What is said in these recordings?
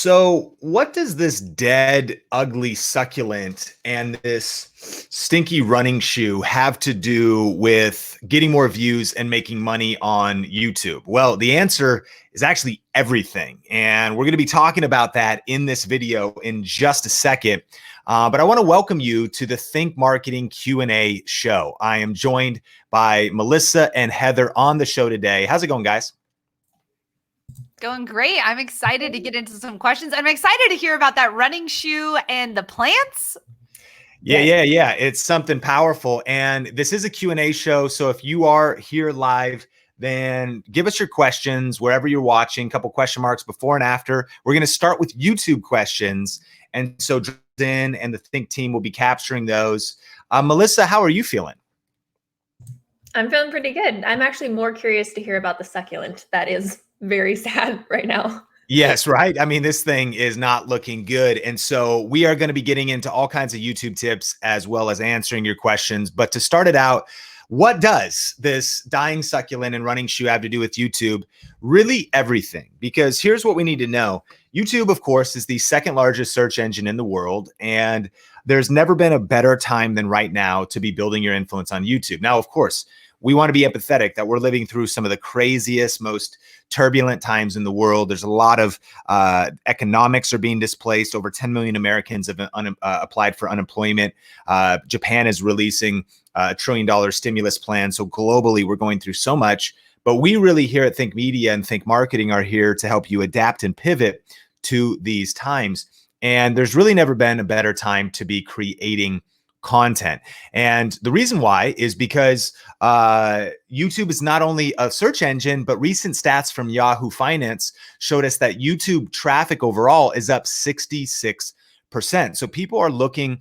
So, what does this dead, ugly succulent and this stinky running shoe have to do with getting more views and making money on YouTube? Well, the answer is actually everything. And we're going to be talking about that in this video in just a second. But I want to welcome you to the Think Marketing Q&A show. I am joined by Melissa and Heather on the show today. How's it going, guys? Going great. I'm excited to get into some questions. I'm excited to hear about that running shoe and the plants. Yeah. It's something powerful. And this is a Q&A show. So if you are here live, then give us your questions wherever you're watching, a couple question marks before and after. We're going to start with YouTube questions. And so Jordan and the Think team will be capturing those. Melissa, how are you feeling? I'm feeling pretty good. I'm actually more curious to hear about the succulent. That is very sad right now. Yes, right. I mean, this thing is not looking good. And so we are going to be getting into all kinds of YouTube tips as well as answering your questions. But to start it out, what does this dying succulent and running shoe have to do with YouTube? Really everything, because here's what we need to know. YouTube, of course, is the second largest search engine in the world. And there's never been a better time than right now to be building your influence on YouTube. Now, of course, we want to be empathetic that we're living through some of the craziest, most turbulent times in the world. There's a lot of economics are being displaced. Over 10 million Americans have applied for unemployment. Japan is releasing a $1 trillion stimulus plan. So globally, we're going through so much. But we really here at Think Media and Think Marketing are here to help you adapt and pivot to these times. And there's really never been a better time to be creating content. And the reason why is because YouTube is not only a search engine, but recent stats from Yahoo Finance showed us that YouTube traffic overall is up 66%. So people are looking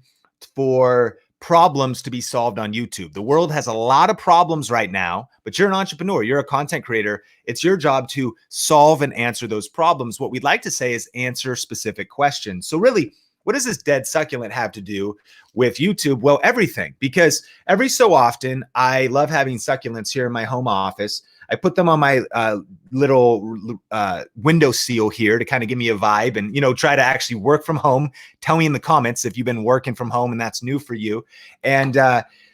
for problems to be solved on YouTube. The world has a lot of problems right now, but you're an entrepreneur, you're a content creator. It's your job to solve and answer those problems. What we'd like to say is answer specific questions. So really, what does this dead succulent have to do with YouTube? Well, everything, because every so often, I love having succulents here in my home office. I put them on my little window seal here to kind of give me a vibe and, try to actually work from home. Tell me in the comments if you've been working from home and that's new for you. And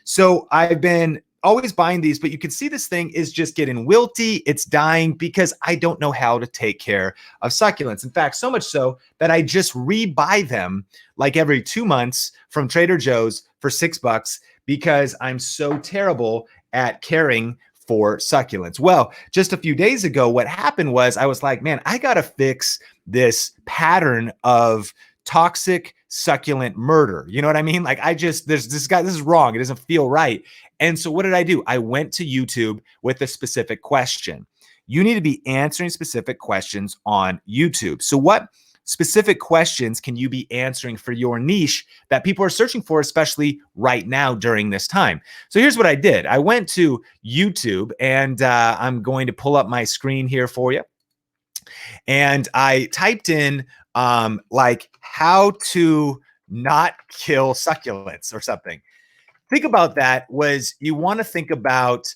so I've been always buying these, but you can see this thing is just getting wilty. It's dying because I don't know how to take care of succulents. In fact, so much so that I just rebuy them like every 2 months from Trader Joe's for $6 because I'm so terrible at caring for succulents. Well, just a few days ago, what happened was I was like, man, I got to fix this pattern of toxic succulent murder. You know what I mean? Like there's this guy, this is wrong. It doesn't feel right. And so what did I do? I went to YouTube with a specific question. You need to be answering specific questions on YouTube. So what specific questions can you be answering for your niche that people are searching for, especially right now during this time? So here's what I did. I went to YouTube and I'm going to pull up my screen here for you. And I typed in like how to not kill succulents or something. Think about that was you want to think about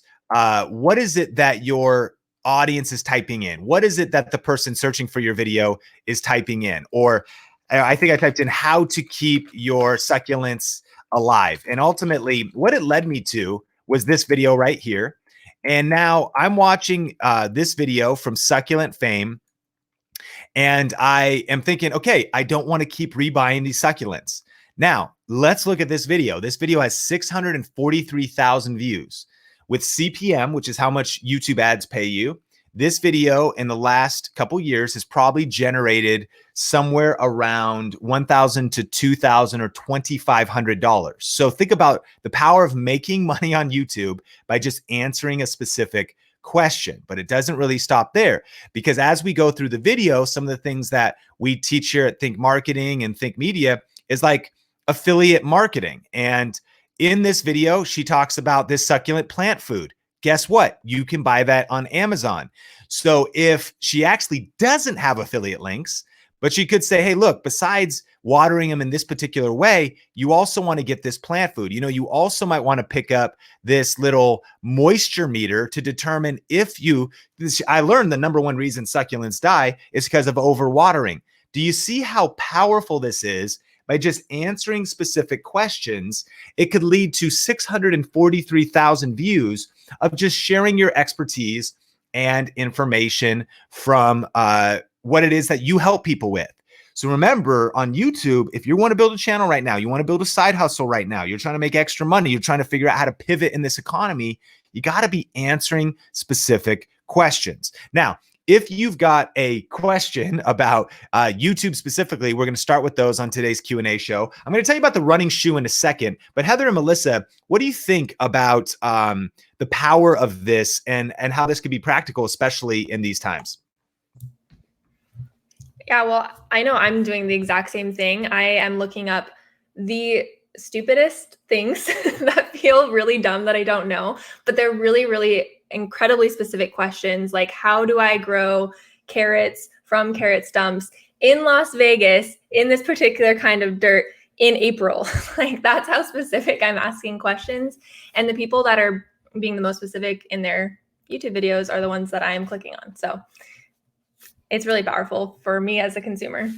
what is it that your audience is typing in? What is it that the person searching for your video is typing in? Or I think I typed in how to keep your succulents alive. And ultimately what it led me to was this video right here. And now I'm watching this video from Succulent Fame. And I am thinking, okay, I don't want to keep rebuying these succulents. Now, let's look at this video. This video has 643,000 views. With CPM, which is how much YouTube ads pay you, this video in the last couple years has probably generated somewhere around $1,000 to $2,000 or $2,500. So think about the power of making money on YouTube by just answering a specific question. But it doesn't really stop there, because as we go through the video, some of the things that we teach here at Think Marketing and Think Media is like affiliate marketing. And in this video, she talks about this succulent plant food. Guess what? You can buy that on Amazon. So if she actually doesn't have affiliate links, but she could say, hey, look, besides watering them in this particular way, you also want to get this plant food. You also might want to pick up this little moisture meter to determine if I learned the number one reason succulents die is because of overwatering. Do you see how powerful this is? By just answering specific questions, it could lead to 643,000 views of just sharing your expertise and information from what it is that you help people with. So remember, on YouTube, if you want to build a channel right now, you want to build a side hustle right now, you're trying to make extra money, you're trying to figure out how to pivot in this economy, you got to be answering specific questions. Now, if you've got a question about YouTube specifically, we're going to start with those on today's Q&A show. I'm going to tell you about the running shoe in a second, but Heather and Melissa, what do you think about the power of this and how this could be practical, especially in these times? Yeah, well, I know I'm doing the exact same thing. I am looking up the stupidest things that feel really dumb that I don't know, but they're really, really incredibly specific questions, like how do I grow carrots from carrot stumps in Las Vegas in this particular kind of dirt in April? Like, that's how specific I'm asking questions. And the people that are being the most specific in their YouTube videos are the ones that I am clicking on. So it's really powerful for me as a consumer.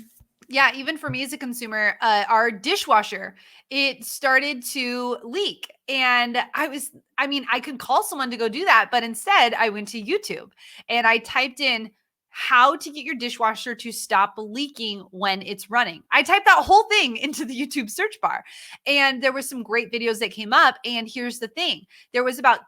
Yeah, even for me as a consumer, our dishwasher, it started to leak. And I could call someone to go do that, but instead I went to YouTube and I typed in how to get your dishwasher to stop leaking when it's running. I typed that whole thing into the YouTube search bar, and there were some great videos that came up. And here's the thing. There was about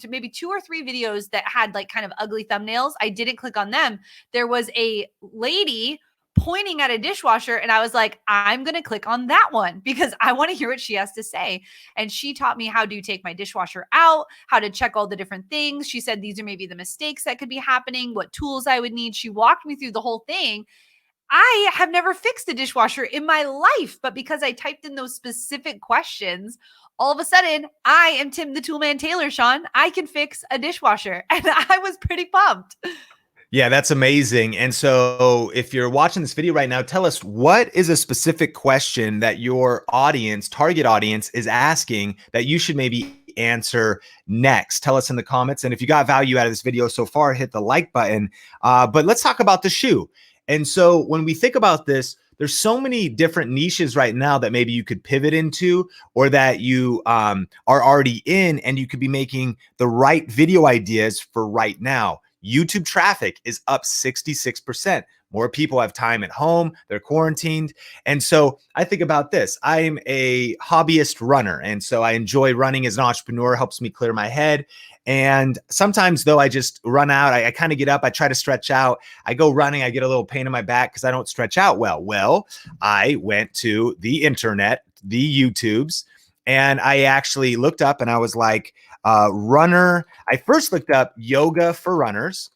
maybe two or three videos that had like kind of ugly thumbnails. I didn't click on them. There was a lady pointing at a dishwasher, and I was like, I'm going to click on that one because I want to hear what she has to say. And she taught me how to take my dishwasher out, how to check all the different things. She said, these are maybe the mistakes that could be happening, what tools I would need. She walked me through the whole thing. I have never fixed a dishwasher in my life, but because I typed in those specific questions, all of a sudden I am Tim the Toolman Taylor, Sean. I can fix a dishwasher, and I was pretty pumped. Yeah, that's amazing. And so if you're watching this video right now, tell us, what is a specific question that your audience, target audience, is asking that you should maybe answer next? Tell us in the comments. And if you got value out of this video so far, hit the like button. But let's talk about the shoe. And so when we think about this, there's so many different niches right now that maybe you could pivot into, or that you are already in, and you could be making the right video ideas for right now. YouTube traffic is up 66%. More people have time at home, they're quarantined. And so I think about this. I'm a hobbyist runner, and so I enjoy running as an entrepreneur, helps me clear my head. And sometimes though, I just run out, I kind of get up, I try to stretch out, I go running, I get a little pain in my back because I don't stretch out well. Well, I went to the internet, the YouTubes, and I actually looked up and I was like, runner. I first looked up yoga for runners,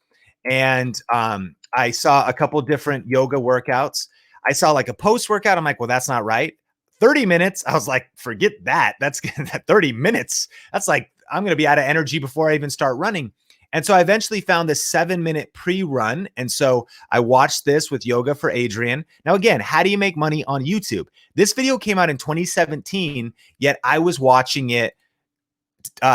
and I saw a couple different yoga workouts. I saw like a post workout. I'm like, well, that's not right. 30 minutes. I was like, forget that. That's 30 minutes. That's like, I'm going to be out of energy before I even start running. And so I eventually found this 7-minute pre-run. And so I watched this with Yoga for Adrian. Now, again, how do you make money on YouTube? This video came out in 2017, yet I was watching it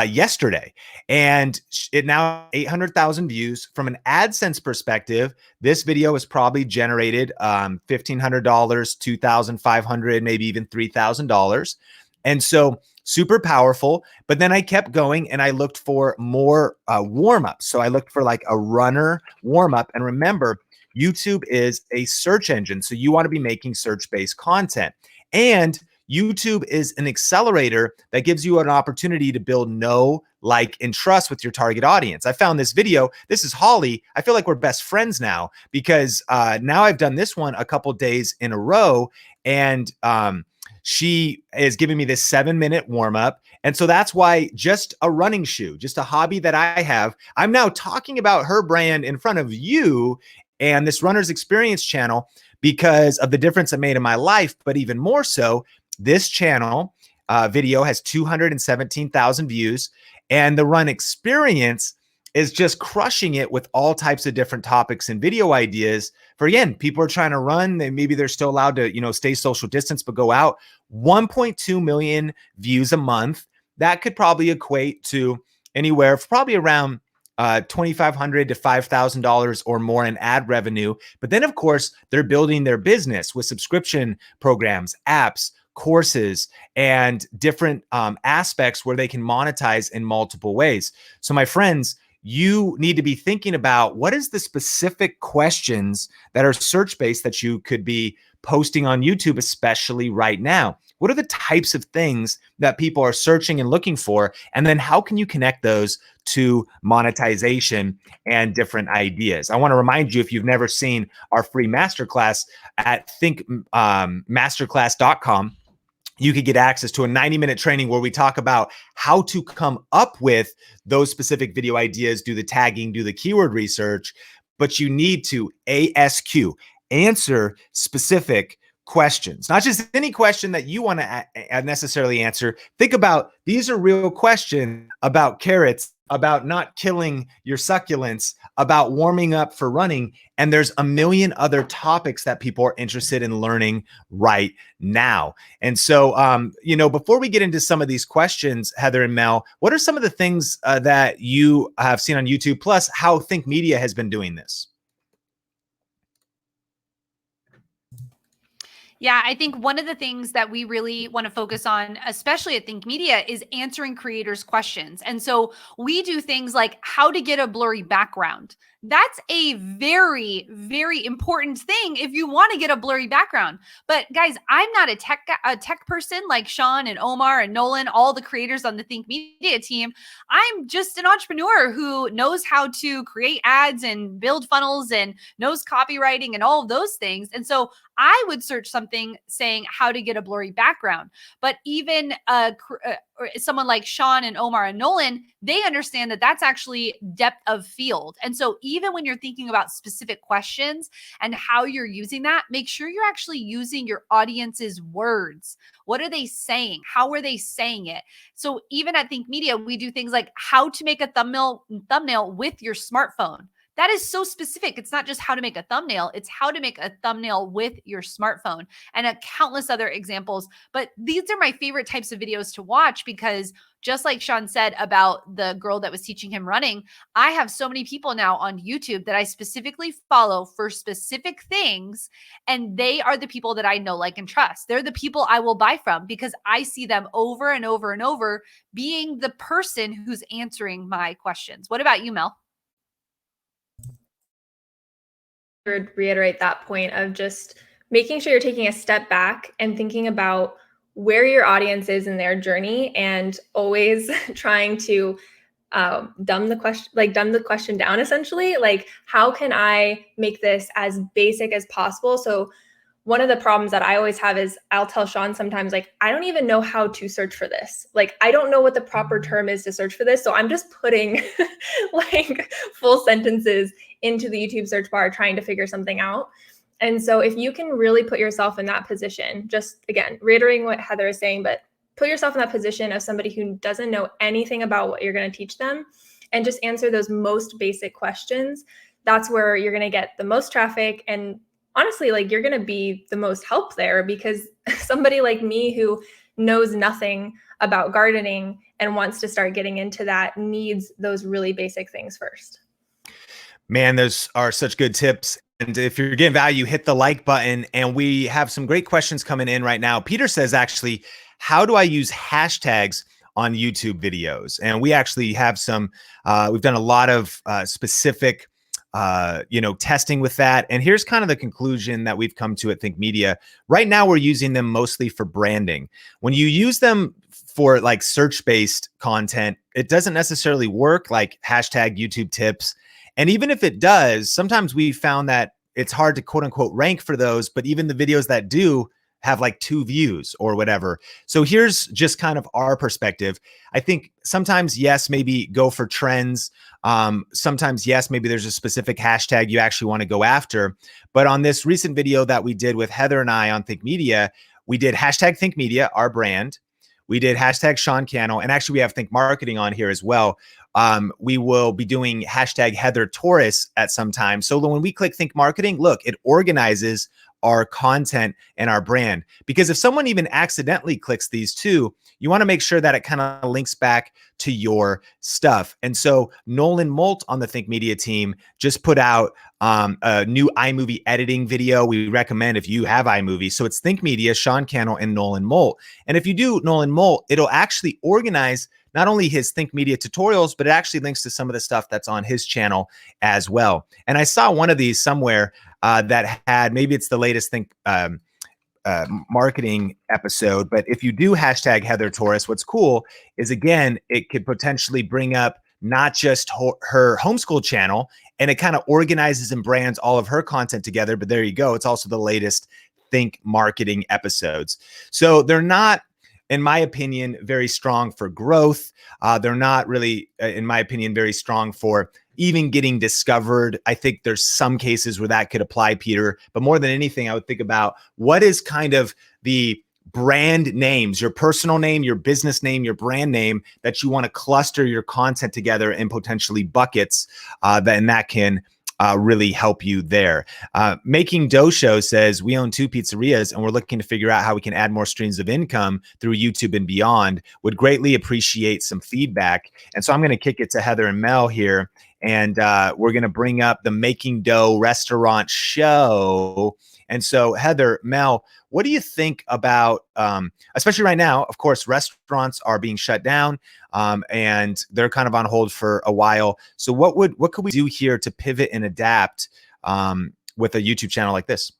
yesterday, and it now 800,000 views. From an AdSense perspective, this video has probably generated $1,500, $2,500, maybe even $3,000. And so super powerful. But then I kept going and I looked for more warm-ups. So I looked for like a runner warm-up. And remember, YouTube is a search engine, so you want to be making search-based content. And YouTube is an accelerator that gives you an opportunity to build know, like, and trust with your target audience. I found this video. This is Holly. I feel like we're best friends now because now I've done this one a couple days in a row, and she is giving me this 7-minute warm up. And so that's why just a running shoe, just a hobby that I have, I'm now talking about her brand in front of you and this Runner's Experience channel because of the difference it made in my life. But even more so, this channel video has 217,000 views, and the Run Experience is just crushing it with all types of different topics and video ideas. For, again, people are trying to run, and maybe they're still allowed to, stay social distance, but go out. 1.2 million views a month. That could probably equate to anywhere, probably around $2,500 to $5,000 or more in ad revenue. But then, of course, they're building their business with subscription programs, apps, courses, and different aspects where they can monetize in multiple ways. So my friends, you need to be thinking about what is the specific questions that are search-based that you could be posting on YouTube, especially right now. What are the types of things that people are searching and looking for? And then how can you connect those to monetization and different ideas? I want to remind you, if you've never seen our free masterclass at thinkmasterclass.com, you could get access to a 90-minute training where we talk about how to come up with those specific video ideas, do the tagging, do the keyword research, but you need to answer specific questions, not just any question that you want to necessarily answer. Think about, these are real questions about carrots, about not killing your succulents, about warming up for running. And there's a million other topics that people are interested in learning right now. And so, before we get into some of these questions, Heather and Mel, what are some of the things that you have seen on YouTube, plus how Think Media has been doing this? Yeah, I think one of the things that we really want to focus on, especially at Think Media, is answering creators' questions. And so we do things like how to get a blurry background. That's a very, very important thing if you want to get a blurry background. But guys, I'm not a tech person like Sean and Omar and Nolan, all the creators on the Think Media team. I'm just an entrepreneur who knows how to create ads and build funnels and knows copywriting and all of those things. And so I would search something saying how to get a blurry background. But even someone like Sean and Omar and Nolan, they understand that that's actually depth of field. And so even when you're thinking about specific questions and how you're using that, make sure you're actually using your audience's words. What are they saying? How are they saying it? So even at Think Media, we do things like how to make a thumbnail with your smartphone. That is so specific. It's not just how to make a thumbnail. It's how to make a thumbnail with your smartphone, and countless other examples. But these are my favorite types of videos to watch because just like Sean said about the girl that was teaching him running, I have so many people now on YouTube that I specifically follow for specific things. And they are the people that I know, like, and trust. They're the people I will buy from because I see them over and over and over being the person who's answering my questions. What about you, Mel? Reiterate that point of just making sure you're taking a step back and thinking about where your audience is in their journey, and always trying to dumb the question down, essentially. Like, how can I make this as basic as possible? So one of the problems that I always have is I'll tell Sean sometimes, like, I don't even know how to search for this. Like, I don't know what the proper term is to search for this. So I'm just putting like full sentences into the YouTube search bar trying to figure something out. And so if you can really put yourself in that position, just again, reiterating what Heather is saying, but put yourself in that position of somebody who doesn't know anything about what you're going to teach them and just answer those most basic questions, that's where you're going to get the most traffic. And honestly, like, you're going to be the most help there, because somebody like me who knows nothing about gardening and wants to start getting into that needs those really basic things first. Man, those are such good tips. And if you're getting value, hit the like button. And we have some great questions coming in right now. Peter says, actually, how do I use hashtags on YouTube videos? And we actually have some, we've done a lot of specific testing with that. And here's kind of the conclusion that we've come to at Think Media. Right now, we're using them mostly for branding. When you use them for like search-based content, it doesn't necessarily work like hashtag YouTube tips. And even if it does, sometimes we found that it's hard to quote unquote rank for those, but even the videos that do have like 2 views or whatever. So here's just kind of our perspective. I think sometimes, yes, maybe go for trends. Sometimes, yes, maybe there's a specific hashtag you actually want to go after. But on this recent video that we did with Heather and I on Think Media, we did hashtag Think Media, our brand. We did hashtag Sean Cannell, and actually we have Think Marketing on here as well. we will be doing hashtag Heather Torres at some time. So when we click Think Marketing, look, it organizes our content and our brand. Because if someone even accidentally clicks these two, you want to make sure that it kind of links back to your stuff. And so Nolan Molt on the Think Media team just put out a new iMovie editing video. We recommend if you have iMovie. So it's Think Media, Sean Cannell, and Nolan Molt. And if you do Nolan Molt, it'll actually organize not only his Think Media tutorials, but it actually links to some of the stuff that's on his channel as well. And I saw one of these somewhere that had, maybe it's the latest Think marketing episode, but if you do hashtag Heather Torres, what's cool is, again, it could potentially bring up not just her homeschool channel, and it kind of organizes and brands all of her content together. But there you go. It's also the latest Think marketing episodes. So they're not, in my opinion, very strong for growth. They're not really, in my opinion, very strong for even getting discovered. I think there's some cases where that could apply, Peter. But more than anything, I would think about what is kind of the brand names, your personal name, your business name, your brand name, that you want to cluster your content together in potentially buckets, and that can really help you there. Making Dough Show says, we own 2 pizzerias and we're looking to figure out how we can add more streams of income through YouTube and beyond. Would greatly appreciate some feedback. And so I'm going to kick it to Heather and Mel here. And we're going to bring up the Making Dough restaurant show. And so Heather, Mel, what do you think about, especially right now, of course, restaurants are being shut down and they're kind of on hold for a while. So what could we do here to pivot and adapt with a YouTube channel like this?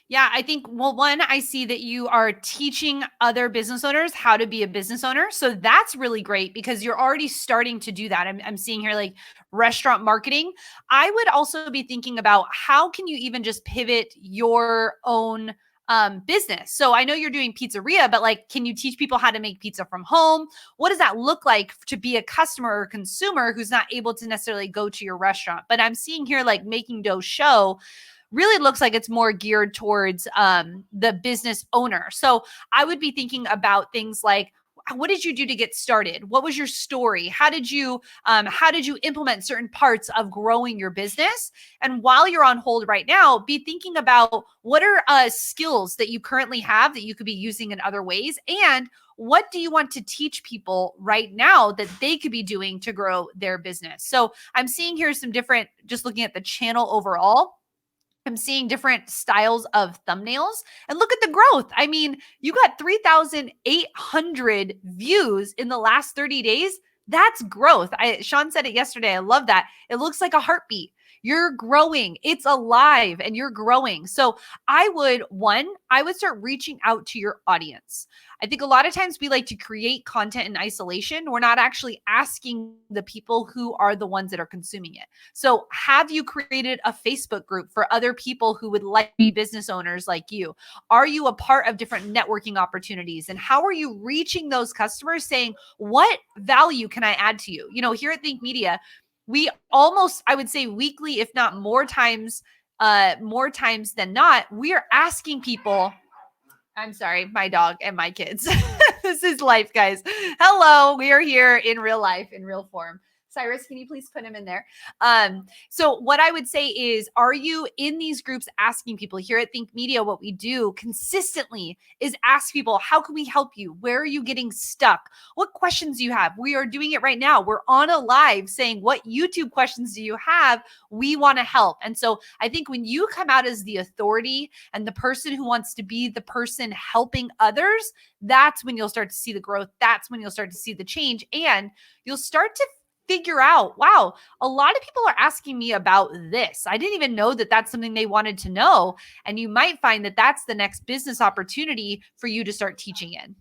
Yeah, I think, well, one, I see that you are teaching other business owners how to be a business owner. So that's really great because you're already starting to do that. I'm seeing here like restaurant marketing. I would also be thinking about how can you even just pivot your own business. So I know you're doing pizzeria, but like, can you teach people how to make pizza from home? What does that look like to be a customer or consumer who's not able to necessarily go to your restaurant? But I'm seeing here like Making Dough Show really looks like it's more geared towards the business owner. So I would be thinking about things like, what did you do to get started? What was your story? How did you implement certain parts of growing your business? And while you're on hold right now, be thinking about what are skills that you currently have that you could be using in other ways, and what do you want to teach people right now that they could be doing to grow their business? So I'm seeing here some different, just looking at the channel overall, I'm seeing different styles of thumbnails, and look at the growth. I mean, you got 3,800 views in the last 30 days. That's growth. Sean said it yesterday. I love that. It looks like a heartbeat. You're growing. It's alive and you're growing. So I would start reaching out to your audience. I think a lot of times we like to create content in isolation. We're not actually asking the people who are the ones that are consuming it. So have you created a Facebook group for other people who would like to be business owners like you? Are you a part of different networking opportunities? And how are you reaching those customers saying, what value can I add to you? You know, here at Think Media, we almost, I would say weekly, if not more times than not, we are asking people. I'm sorry, my dog and my kids. This is life, guys. Hello, we are here in real life, in real form. Cyrus, can you please put him in there? So what I would say is, are you in these groups asking people? Here at Think Media, what we do consistently is ask people, how can we help you? Where are you getting stuck? What questions do you have? We are doing it right now. We're on a live saying, what YouTube questions do you have? We want to help. And so I think when you come out as the authority and the person who wants to be the person helping others, that's when you'll start to see the growth. That's when you'll start to see the change, and you'll start to figure out, wow, a lot of people are asking me about this. I didn't even know that that's something they wanted to know. And you might find that that's the next business opportunity for you to start teaching in.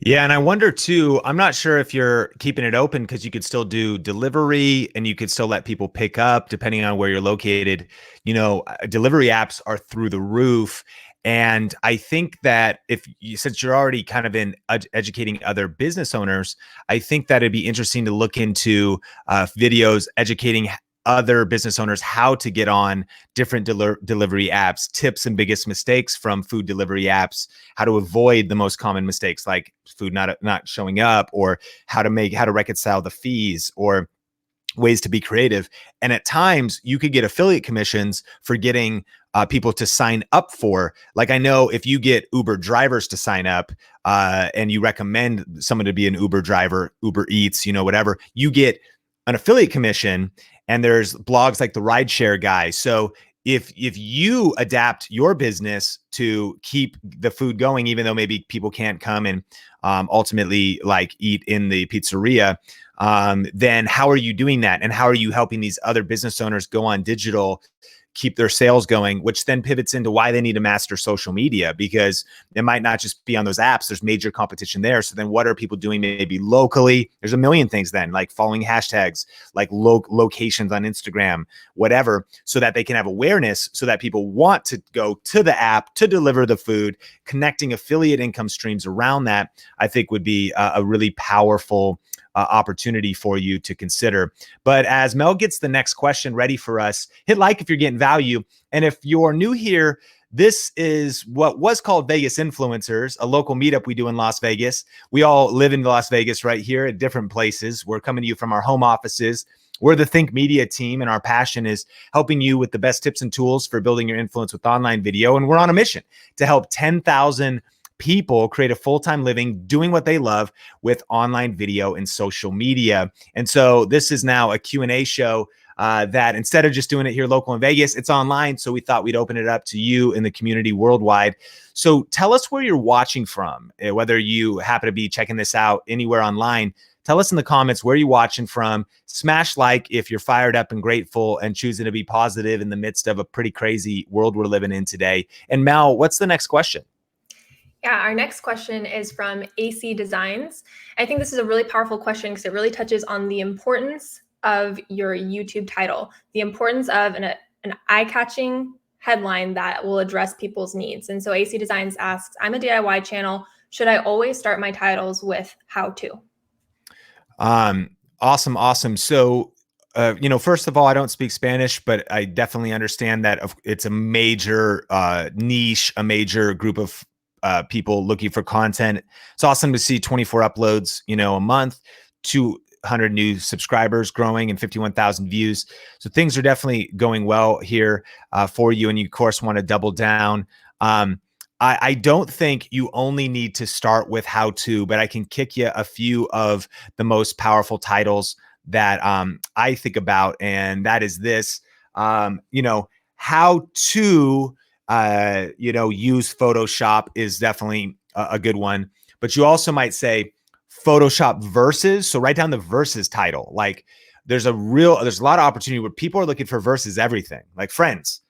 Yeah. And I wonder too, I'm not sure if you're keeping it open because you could still do delivery and you could still let people pick up depending on where you're located. You know, delivery apps are through the roof. And I think that since you're already kind of in educating other business owners, I think that it'd be interesting to look into videos educating other business owners how to get on different delivery apps, tips and biggest mistakes from food delivery apps, how to avoid the most common mistakes like food not showing up, or how to reconcile the fees, or ways to be creative. And at times you could get affiliate commissions for getting people to sign up for, like, I know if you get Uber drivers to sign up and you recommend someone to be an Uber driver, Uber Eats, whatever, you get an affiliate commission. And there's blogs like the Rideshare Guy. So if you adapt your business to keep the food going, even though maybe people can't come and ultimately like eat in the pizzeria, then how are you doing that? And how are you helping these other business owners go on digital, keep their sales going, which then pivots into why they need to master social media, because it might not just be on those apps. There's major competition there. So then what are people doing maybe locally? There's a million things then, like following hashtags, like locations on Instagram, whatever, so that they can have awareness, so that people want to go to the app to deliver the food. Connecting affiliate income streams around that, I think, would be a really powerful opportunity for you to consider. But as Mel gets the next question ready for us, hit like if you're getting value. And if you're new here, this is what was called Vegas Influencers, a local meetup we do in Las Vegas. We all live in Las Vegas right here at different places. We're coming to you from our home offices. We're the Think Media team, and our passion is helping you with the best tips and tools for building your influence with online video. And we're on a mission to help 10,000 people create a full-time living doing what they love with online video and social media. And so this is now a Q&A show that instead of just doing it here local in Vegas, it's online. So we thought we'd open it up to you in the community worldwide. So tell us where you're watching from, whether you happen to be checking this out anywhere online. Tell us in the comments where you're watching from. Smash like if you're fired up and grateful and choosing to be positive in the midst of a pretty crazy world we're living in today. And Mel, what's the next question? Yeah, our next question is from AC Designs. I think this is a really powerful question because it really touches on the importance of your YouTube title, the importance of an eye-catching headline that will address people's needs. And so AC Designs asks, I'm a DIY channel. Should I always start my titles with how to? Awesome. So, first of all, I don't speak Spanish, but I definitely understand that it's a major niche, a major group of people looking for content. It's awesome to see 24 uploads, a month, 200 new subscribers growing and 51,000 views. So things are definitely going well here for you. And you, of course, want to double down. I don't think you only need to start with how to, but I can kick you a few of the most powerful titles that I think about. And that is this, how to use Photoshop is definitely a good one, but you also might say Photoshop versus. So write down the versus title. Like there's a lot of opportunity where people are looking for versus everything. Like Friends,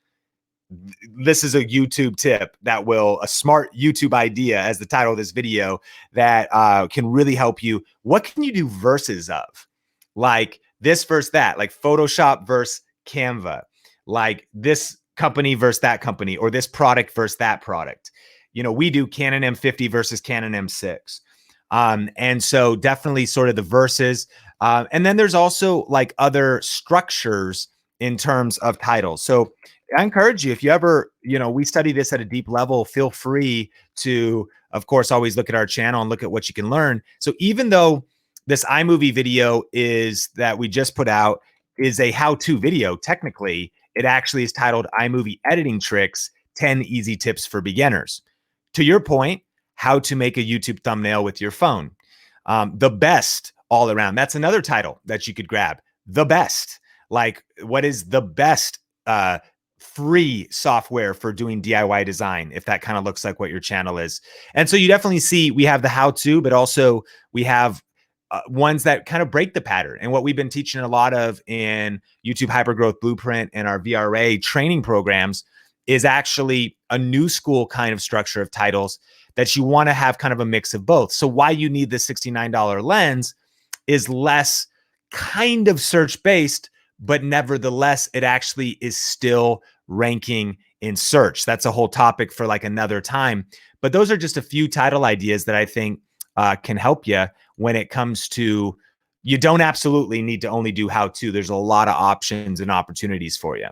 this is a YouTube tip a smart YouTube idea as the title of this video that can really help you. What can you do versus of? Like this versus that, like Photoshop versus Canva, like this company versus that company, or this product versus that product. We do Canon M50 versus Canon M6. And so definitely sort of the verses. And then there's also like other structures in terms of titles. So I encourage you, if you ever, we study this at a deep level, feel free to, of course, always look at our channel and look at what you can learn. So even though this iMovie video that we just put out is a how-to video, technically, it actually is titled iMovie Editing Tricks, 10 Easy Tips for Beginners. To your point, how to make a YouTube thumbnail with your phone. The best all around. That's another title that you could grab. The best. Like, what is the best free software for doing DIY design, if that kind of looks like what your channel is. And so you definitely see we have the how-to, but also we have ones that kind of break the pattern. And what we've been teaching a lot of in YouTube Hypergrowth Blueprint and our VRA training programs is actually a new school kind of structure of titles that you want to have kind of a mix of both. So why you need the $69 lens is less kind of search-based, but nevertheless, it actually is still ranking in search. That's a whole topic for like another time. But those are just a few title ideas that I think can help you when it comes to you don't absolutely need to only do how to. There's a lot of options and opportunities for you.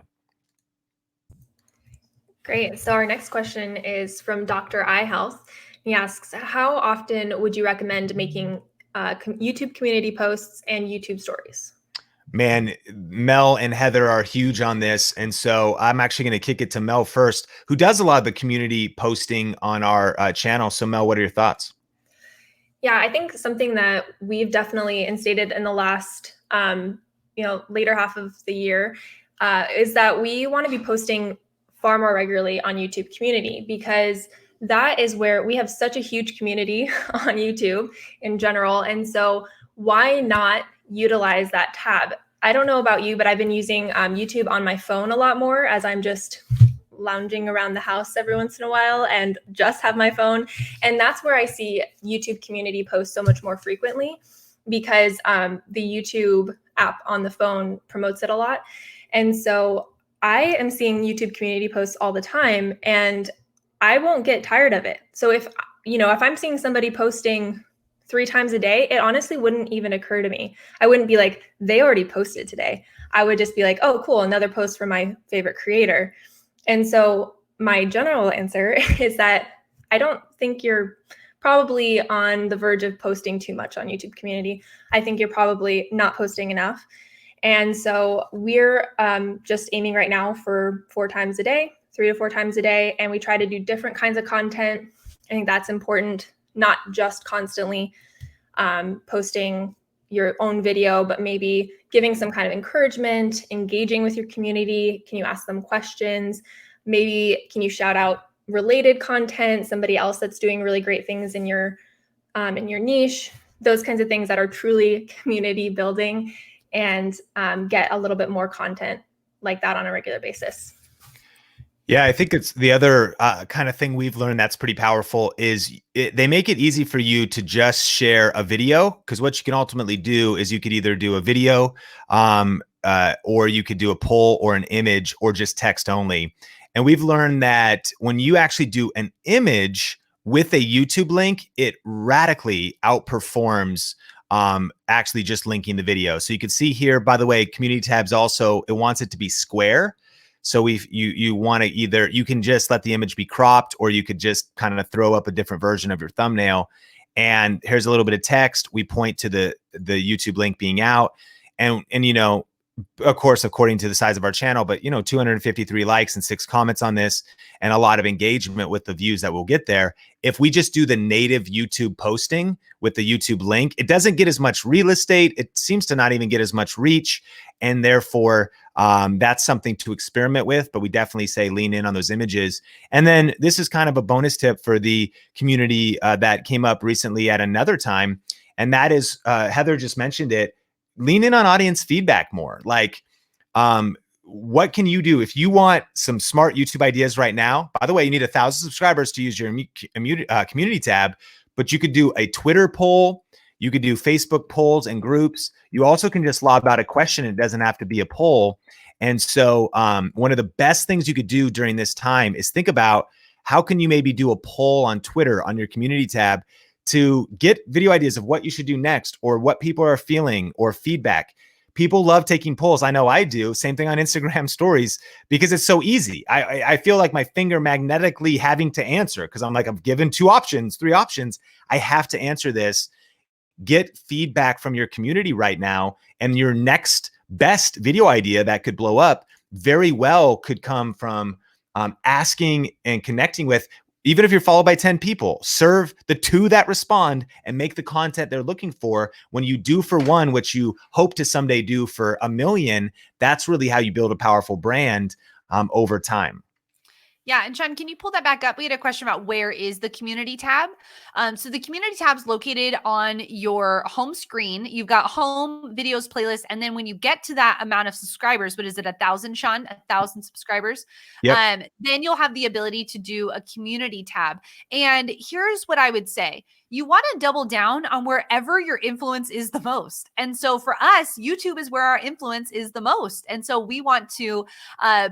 Great. So our next question is from Dr. Eye Health. He asks, how often would you recommend making YouTube community posts and YouTube stories? Man, Mel and Heather are huge on this. And so I'm actually going to kick it to Mel first, who does a lot of the community posting on our channel. So Mel, what are your thoughts? Yeah, I think something that we've definitely instated in the last, later half of the year is that we want to be posting far more regularly on YouTube community, because that is where we have such a huge community on YouTube in general. And so why not utilize that tab? I don't know about you, but I've been using YouTube on my phone a lot more as I'm just lounging around the house every once in a while and just have my phone. And that's where I see YouTube community posts so much more frequently, because the YouTube app on the phone promotes it a lot. And so I am seeing YouTube community posts all the time, and I won't get tired of it. So if I'm seeing somebody posting 3 times a day, it honestly wouldn't even occur to me. I wouldn't be like, they already posted today. I would just be like, oh, cool, another post from my favorite creator. And so my general answer is that I don't think you're probably on the verge of posting too much on YouTube community. I think you're probably not posting enough. And so we're just aiming right now for 4 times a day, 3 to 4 times a day. And we try to do different kinds of content. I think that's important, not just constantly posting your own video, but maybe giving some kind of encouragement, engaging with your community. Can you ask them questions? Maybe can you shout out related content, somebody else that's doing really great things in your niche, those kinds of things that are truly community building, and get a little bit more content like that on a regular basis. Yeah, I think it's the other kind of thing we've learned that's pretty powerful is they make it easy for you to just share a video, because what you can ultimately do is you could either do a video or you could do a poll or an image or just text only. And we've learned that when you actually do an image with a YouTube link, it radically outperforms actually just linking the video. So you can see here, by the way, community tabs also, it wants it to be square. So if you want to either, you can just let the image be cropped, or you could just kind of throw up a different version of your thumbnail. And here's a little bit of text. We point to the YouTube link being out. And of course, according to the size of our channel, but 253 likes and 6 comments on this, and a lot of engagement with the views that we'll get there. If we just do the native YouTube posting with the YouTube link, it doesn't get as much real estate. It seems to not even get as much reach. And therefore, that's something to experiment with, but we definitely say lean in on those images. And then this is kind of a bonus tip for the community that came up recently at another time. And that is, Heather just mentioned it, lean in on audience feedback more. Like, what can you do if you want some smart YouTube ideas right now? By the way, you need 1,000 subscribers to use your community tab, but you could do a Twitter poll. You could do Facebook polls and groups. You also can just lob out a question. It doesn't have to be a poll. And so one of the best things you could do during this time is think about how can you maybe do a poll on Twitter on your community tab to get video ideas of what you should do next, or what people are feeling, or feedback. People love taking polls. I know I do. Same thing on Instagram stories, because it's so easy. I feel like my finger magnetically having to answer, because I'm like, I'm given 2 options, 3 options. I have to answer this. Get feedback from your community right now, and your next best video idea that could blow up very well could come from asking and connecting with, even if you're followed by 10 people, serve the 2 that respond and make the content they're looking for. When you do for 1, which you hope to someday do for 1 million, that's really how you build a powerful brand over time. Yeah. And Sean, can you pull that back up? We had a question about where is the community tab. So the community tab is located on your home screen. You've got home, videos, playlists. And then when you get to that amount of subscribers, what is it, 1,000, Sean? 1,000 subscribers. Yep. Then you'll have the ability to do a community tab. And here's what I would say. You want to double down on wherever your influence is the most. And so for us, YouTube is where our influence is the most. And so we want to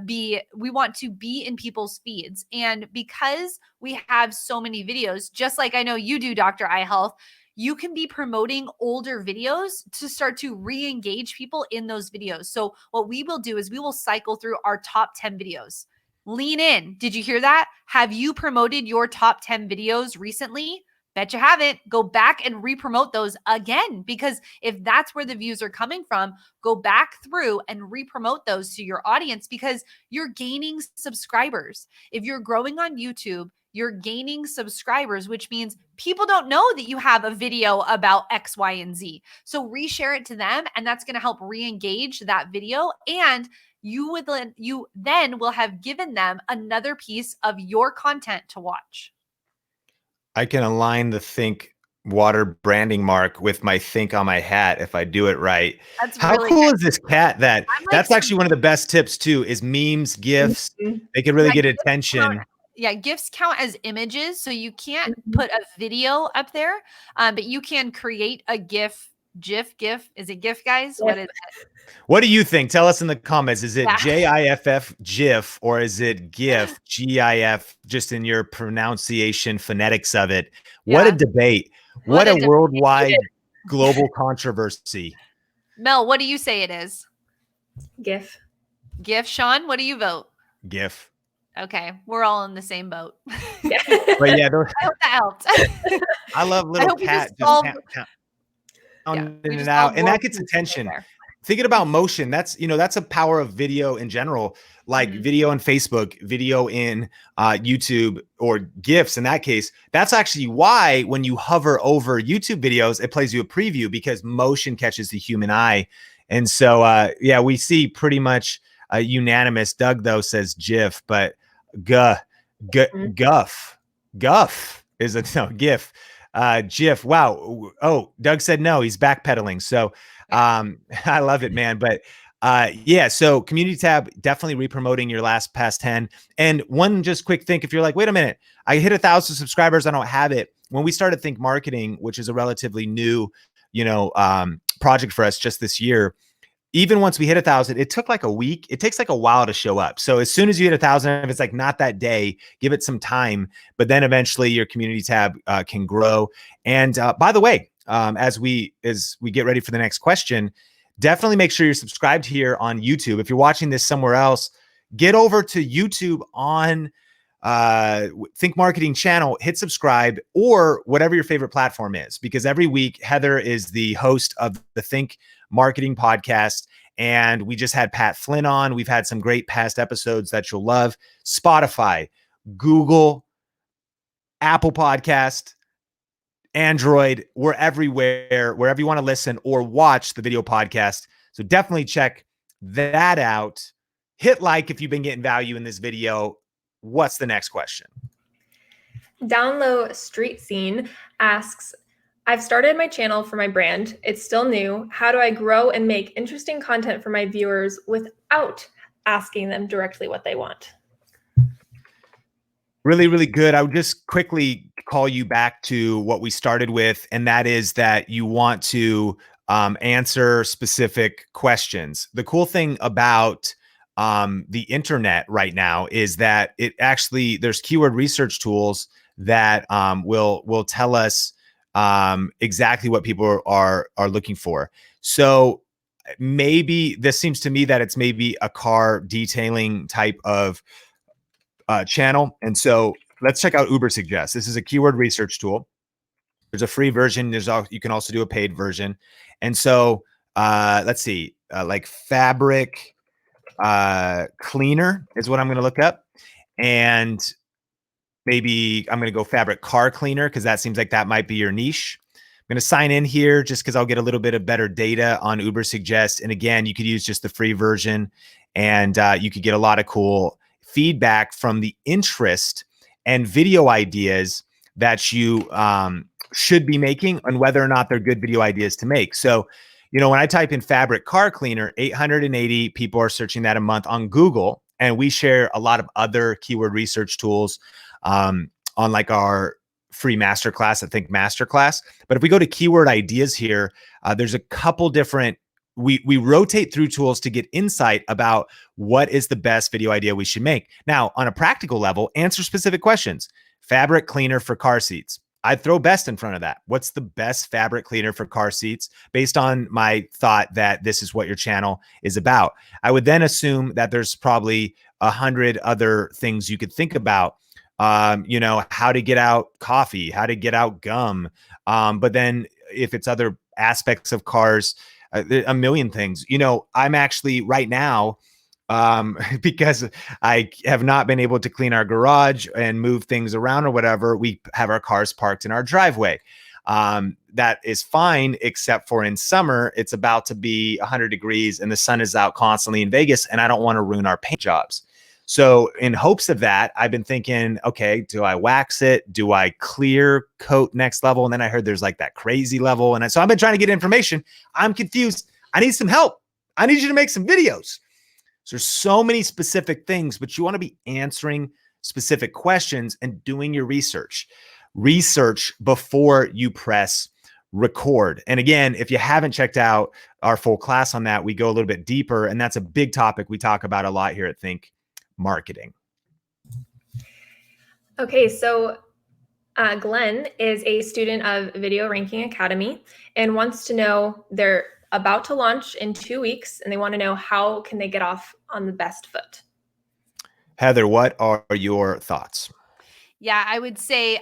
be in people's feeds. And because we have so many videos, just like I know you do, Dr. Eye Health, you can be promoting older videos to start to re-engage people in those videos. So what we will do is we will cycle through our top 10 videos. Lean in. Did you hear that? Have you promoted your top 10 videos recently? Bet you haven't. Go back and re-promote those again, because if that's where the views are coming from, go back through and re-promote those to your audience, because you're gaining subscribers. If you're growing on YouTube, you're gaining subscribers, which means people don't know that you have a video about X, Y, and Z. So reshare it to them, and that's going to help re-engage that video. And you then will have given them another piece of your content to watch. I can align the Think water branding mark with my Think on my hat if I do it right. That's How really cool good. is this cat? That's actually one of the best tips too, is memes, GIFs. They can really get attention. Yeah, GIFs count as images, so you can't put a video up there, but you can create a GIF. GIF. Is it GIF, guys? Yeah. What is it? What do you think? Tell us in the comments. Is it Yeah. GIFF, GIF, or is it GIF, GIF, just in your pronunciation, phonetics of it? What a debate. What a worldwide global controversy. Mel, what do you say it is? GIF. GIF. Sean, what do you vote? GIF. Okay, we're all in the same boat. Yeah. But yeah, I hope that helped. I love little cat just in and out, and that gets attention. Thinking about motion, that's a power of video in general, like video in Facebook, video in YouTube, or GIFs. In that case, that's actually why when you hover over YouTube videos, it plays you a preview, because motion catches the human eye. And so yeah, we see pretty much unanimous. Doug though says GIF, but guff is a no GIF. GIF. Wow. Oh, Doug said no, he's backpedaling. So I love it, man. But yeah, so community tab, definitely re-promoting your past 10. And one just quick think, if you're like, wait a minute, I hit 1,000 subscribers, I don't have it. When we started Think Marketing, which is a relatively new, project for us just this year, even once we hit 1,000, it took like a week. It takes like a while to show up. So as soon as you hit 1,000, if it's like not that day, give it some time, but then eventually your community tab can grow. And by the way, as we get ready for the next question, definitely make sure you're subscribed here on YouTube. If you're watching this somewhere else, get over to YouTube on Think Marketing channel, hit subscribe, or whatever your favorite platform is, because every week Heather is the host of the Think Marketing podcast, and we just had Pat Flynn on. We've had some great past episodes that you'll love. Spotify, Google, Apple Podcast, Android, we're everywhere, wherever you want to listen or watch the video podcast. So definitely check that out. Hit like if you've been getting value in this video. What's the next question? Download Street Scene asks, I've started my channel for my brand. It's still new. How do I grow and make interesting content for my viewers without asking them directly what they want? Really, really good. I would just quickly call you back to what we started with, and that is that you want to answer specific questions. The cool thing about the internet right now is that there's keyword research tools that will tell us exactly what people are looking for. So maybe this seems to me that it's maybe a car detailing type of channel. And so let's check out Uber Suggest. This is a keyword research tool. There's a free version. You can also do a paid version. And so let's see, like fabric cleaner is what I'm going to look up. And maybe I'm going to go fabric car cleaner, because that seems like that might be your niche. I'm going to sign in here just because I'll get a little bit of better data on Uber Suggest. And again, you could use just the free version, and you could get a lot of cool feedback from the interest and video ideas that you should be making, and whether or not they're good video ideas to make. So, when I type in fabric car cleaner, 880 people are searching that a month on Google. And we share a lot of other keyword research tools on like our free masterclass, I think masterclass. But if we go to keyword ideas here, there's a couple different, we rotate through tools to get insight about what is the best video idea we should make. Now, on a practical level, answer specific questions. Fabric cleaner for car seats. I'd throw best in front of that. What's the best fabric cleaner for car seats based on my thought that this is what your channel is about? I would then assume that there's probably 100 other things you could think about. You know, how to get out coffee, how to get out gum. But then if it's other aspects of cars, a million things. You know, I'm actually right now, because I have not been able to clean our garage and move things around or whatever, we have our cars parked in our driveway. That is fine, except for in summer, it's about to be 100 degrees and the sun is out constantly in Vegas, and I don't want to ruin our paint jobs. So in hopes of that, I've been thinking, okay, do I wax it? Do I clear coat next level? And then I heard there's like that crazy level. And so I've been trying to get information. I'm confused. I need some help. I need you to make some videos. So there's so many specific things, but you want to be answering specific questions and doing your research. Research before you press record. And again, if you haven't checked out our full class on that, we go a little bit deeper, and that's a big topic we talk about a lot here at Think Marketing. Okay, so Glenn is a student of Video Ranking Academy and wants to know, they're about to launch in 2 weeks, and they want to know how can they get off on the best foot. Heather, what are your thoughts? Yeah, I would say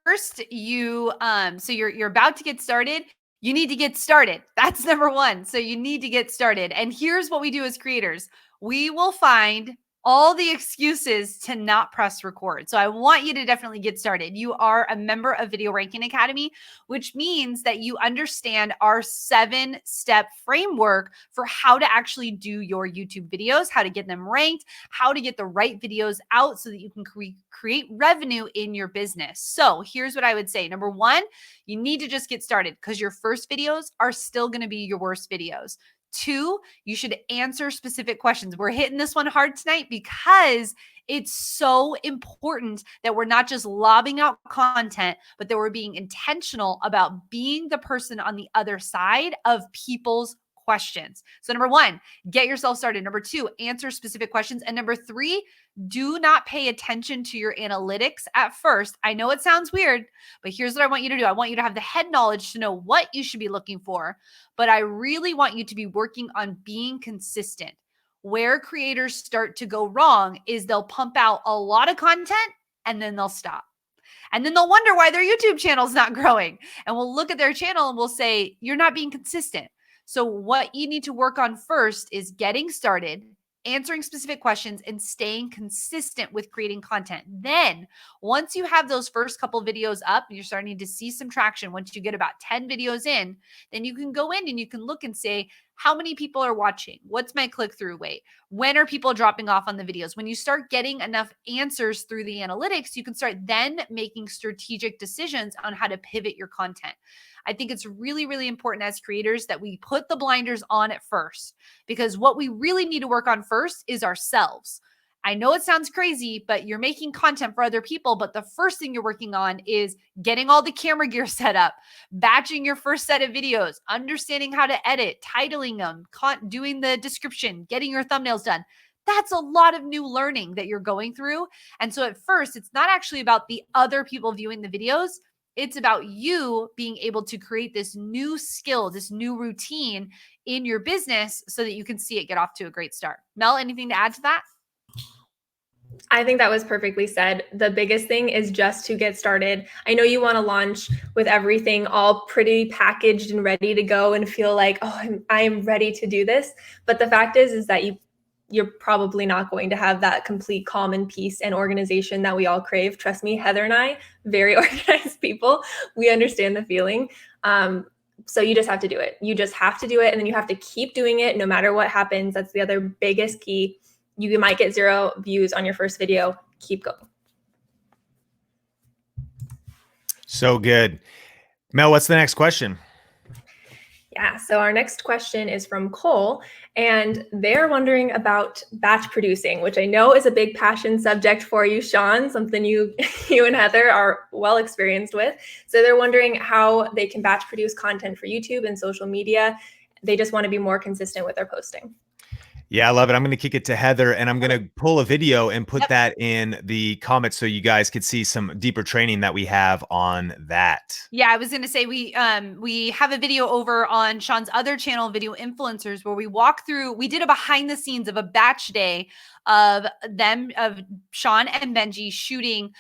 first you so you're about to get started. You need to get started. That's number one. So you need to get started. And here's what we do as creators. We will find all the excuses to not press record. So I want you to definitely get started. You are a member of Video Ranking Academy, which means that you understand our 7-step framework for how to actually do your YouTube videos, how to get them ranked, how to get the right videos out so that you can create revenue in your business. So here's what I would say. Number one, you need to just get started because your first videos are still going to be your worst videos. 2, you should answer specific questions. We're hitting this one hard tonight because it's so important that we're not just lobbing out content, but that we're being intentional about being the person on the other side of people's questions. So number 1, get yourself started. Number 2, answer specific questions. And number 3, do not pay attention to your analytics at first. I know it sounds weird, but here's what I want you to do. I want you to have the head knowledge to know what you should be looking for, but I really want you to be working on being consistent. Where creators start to go wrong is they'll pump out a lot of content and then they'll stop. And then they'll wonder why their YouTube channel is not growing. And we'll look at their channel and we'll say, you're not being consistent. So what you need to work on first is getting started, answering specific questions, and staying consistent with creating content. Then once you have those first couple videos up, you're starting to see some traction. Once you get about 10 videos in, then you can go in and you can look and say, how many people are watching? What's my click-through rate? When are people dropping off on the videos? When you start getting enough answers through the analytics, you can start then making strategic decisions on how to pivot your content. I think it's really, really important as creators that we put the blinders on at first, because what we really need to work on first is ourselves. I know it sounds crazy, but you're making content for other people. But the first thing you're working on is getting all the camera gear set up, batching your first set of videos, understanding how to edit, titling them, doing the description, getting your thumbnails done. That's a lot of new learning that you're going through. And so at first, it's not actually about the other people viewing the videos. It's about you being able to create this new skill, this new routine in your business so that you can see it get off to a great start. Mel, anything to add to that? I think that was perfectly said. The biggest thing is just to get started. I know you want to launch with everything all pretty packaged and ready to go and feel like, oh, I'm ready to do this. But the fact is that you're probably not going to have that complete calm and peace and organization that we all crave. Trust me, Heather and I, very organized people, we understand the feeling. So you just have to do it. You just have to do it. And then you have to keep doing it no matter what happens. That's the other biggest key. You might get 0 views on your first video. Keep going. So good. Mel, what's the next question? Yeah, so our next question is from Cole, and they're wondering about batch producing, which I know is a big passion subject for you, Sean, something you and Heather are well experienced with. So they're wondering how they can batch produce content for YouTube and social media. They just want to be more consistent with their posting. Yeah, I love it. I'm going to kick it to Heather, and I'm going to pull a video and put that in the comments so you guys could see some deeper training that we have on that. Yeah, I was going to say we have a video over on Sean's other channel, Video Influencers, where we walk through. We did a behind the scenes of a batch day of Sean and Benji shooting.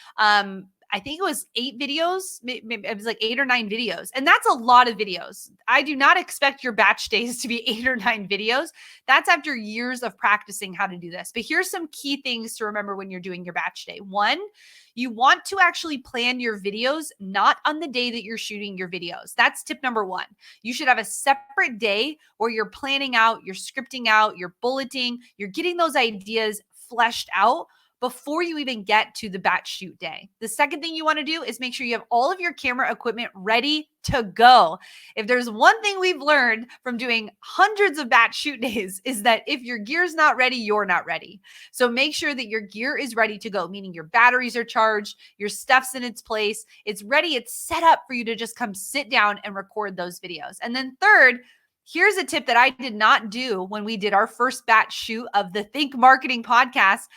I think it was 8 videos. Maybe it was like 8 or 9 videos. And that's a lot of videos. I do not expect your batch days to be 8 or 9 videos. That's after years of practicing how to do this. But here's some key things to remember when you're doing your batch day. One, you want to actually plan your videos not on the day that you're shooting your videos. That's tip number 1. You should have a separate day where you're planning out, you're scripting out, you're bulleting, you're getting those ideas fleshed out before you even get to the batch shoot day. The second thing you want to do is make sure you have all of your camera equipment ready to go. If there's one thing we've learned from doing hundreds of batch shoot days is that if your gear's not ready, you're not ready. So make sure that your gear is ready to go, meaning your batteries are charged, your stuff's in its place, it's ready, it's set up for you to just come sit down and record those videos. And then third, here's a tip that I did not do when we did our first batch shoot of the Think Marketing podcast.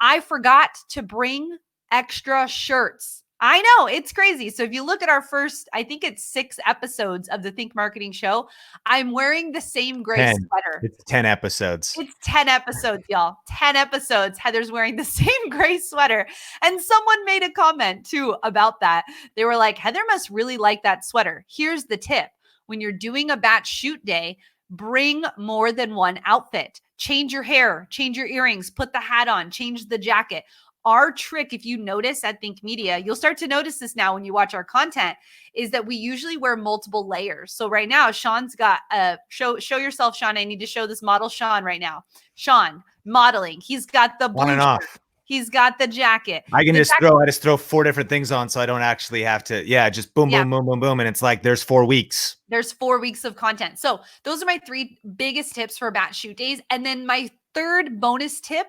I forgot to bring extra shirts. I know, it's crazy. So if you look at our first, I think it's 6 episodes of the Think Marketing show, I'm wearing the same gray sweater. It's 10 episodes. It's 10 episodes, y'all. 10 episodes. Heather's wearing the same gray sweater. And someone made a comment too about that. They were like, Heather must really like that sweater. Here's the tip. When you're doing a batch shoot day, bring more than one outfit. Change your hair, change your earrings, put the hat on, change the jacket. Our trick, if you notice at Think Media, you'll start to notice this now when you watch our content, is that we usually wear multiple layers. So right now, Sean's got show yourself, Sean. I need to show this model Sean right now. Sean, modeling. He's got the blue On and off. He's got the jacket. I just throw 4 different things on so I don't actually have to, just boom, boom, boom, boom, boom. And it's like, there's 4 weeks. There's 4 weeks of content. So those are my 3 biggest tips for batch shoot days. And then my third bonus tip,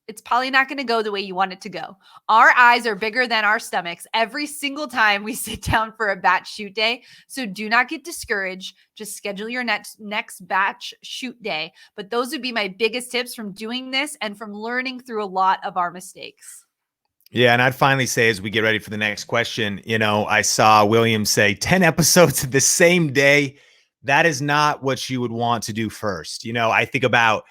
it's probably not going to go the way you want it to go. Our eyes are bigger than our stomachs every single time we sit down for a batch shoot day. So do not get discouraged. Just schedule your next batch shoot day. But those would be my biggest tips from doing this and from learning through a lot of our mistakes. Yeah, and I'd finally say, as we get ready for the next question, I saw William say 10 episodes the same day. That is not what you would want to do first. I think about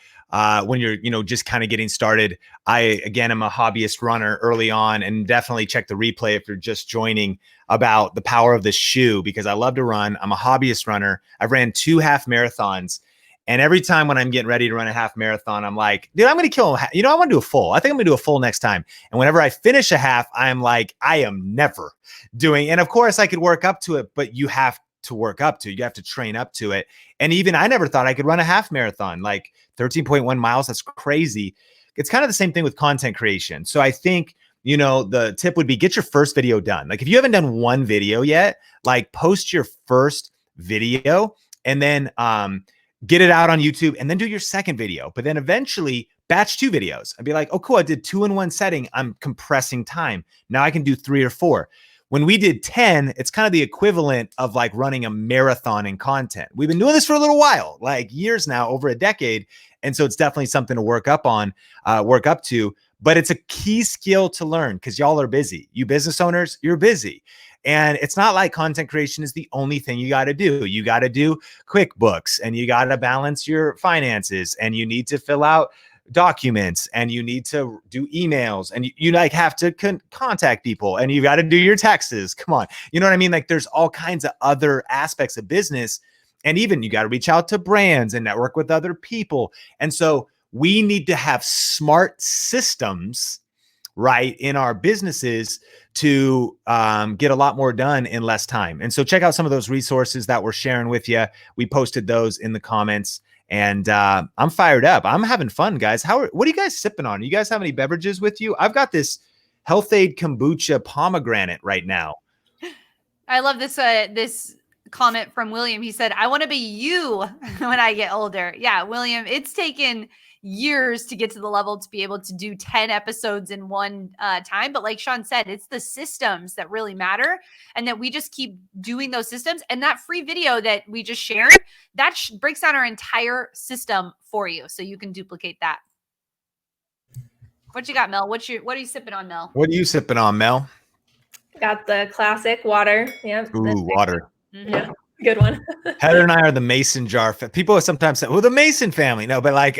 when you're, just kind of getting started. I, again, am a hobbyist runner early on, and definitely check the replay if you're just joining about the power of the shoe, because I love to run. I'm a hobbyist runner. I've ran 2 half marathons. And every time when I'm getting ready to run a half marathon, I'm like, dude, I'm going to kill him. I want to do a full. I think I'm going to do a full next time. And whenever I finish a half, I'm like, I am never doing. And of course I could work up to it, but you have to work up to it. You have to train up to it. And even I never thought I could run a half marathon, like 13.1 miles. That's crazy. It's kind of the same thing with content creation. So I think, the tip would be get your first video done. Like if you haven't done one video yet, like post your first video and then, get it out on YouTube and then do your second video. But then eventually batch 2 videos. I'd be like, oh, cool. I did 2 in one setting. I'm compressing time. Now I can do 3 or 4. When we did 10, it's kind of the equivalent of like running a marathon in content. We've been doing this for a little while, like years now, over a decade. And so it's definitely something to work up to. But it's a key skill to learn because y'all are busy. You business owners, you're busy. And it's not like content creation is the only thing you got to do. You got to do QuickBooks, and you got to balance your finances, and you need to fill out documents, and you need to do emails, and you like have to contact people, and you got to do your taxes. Come on. You know what I mean? Like there's all kinds of other aspects of business, and even you got to reach out to brands and network with other people. And so we need to have smart systems, right, in our businesses to get a lot more done in less time. And so check out some of those resources that we're sharing with you. We posted those in the comments, and I'm fired up. I'm having fun, guys. What are you guys sipping on? You guys have any beverages with you? I've got this Health Aid Kombucha pomegranate right now. I love this this comment from William. He said, I want to be you when I get older. Yeah, William, it's taken years to get to the level to be able to do 10 episodes in one time. But like Sean said, it's the systems that really matter, and that we just keep doing those systems. And that free video that we just shared, that breaks down our entire system for you, so you can duplicate that. What you got, Mel? What are you sipping on, Mel? What are you sipping on, Mel? Got the classic water. Yeah. Ooh, water. Yeah. Good one. Heather and I are the mason jar. People sometimes say, well, the Mason family. No, but like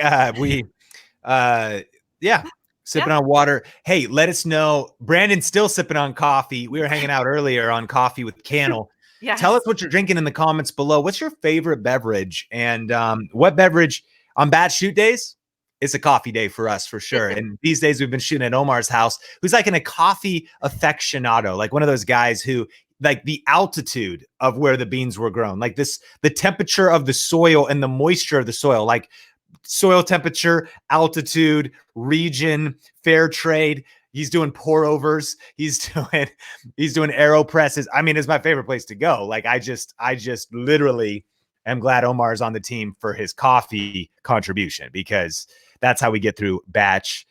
sipping on water. Hey, let us know. Brandon's still sipping on coffee. We were hanging out earlier on Coffee with Cannell. Yes. Tell us what you're drinking in the comments below. What's your favorite beverage? And what beverage on bad shoot days? It's a coffee day for us, for sure. And these days we've been shooting at Omar's house, who's like a coffee aficionado, like one of those guys who like the altitude of where the beans were grown, like the temperature of the soil and the moisture of the soil, like soil temperature, altitude, region, fair trade. He's doing pour overs. He's doing aero presses. I mean, it's my favorite place to go. Like I just literally am glad Omar is on the team for his coffee contribution, because that's how we get through batch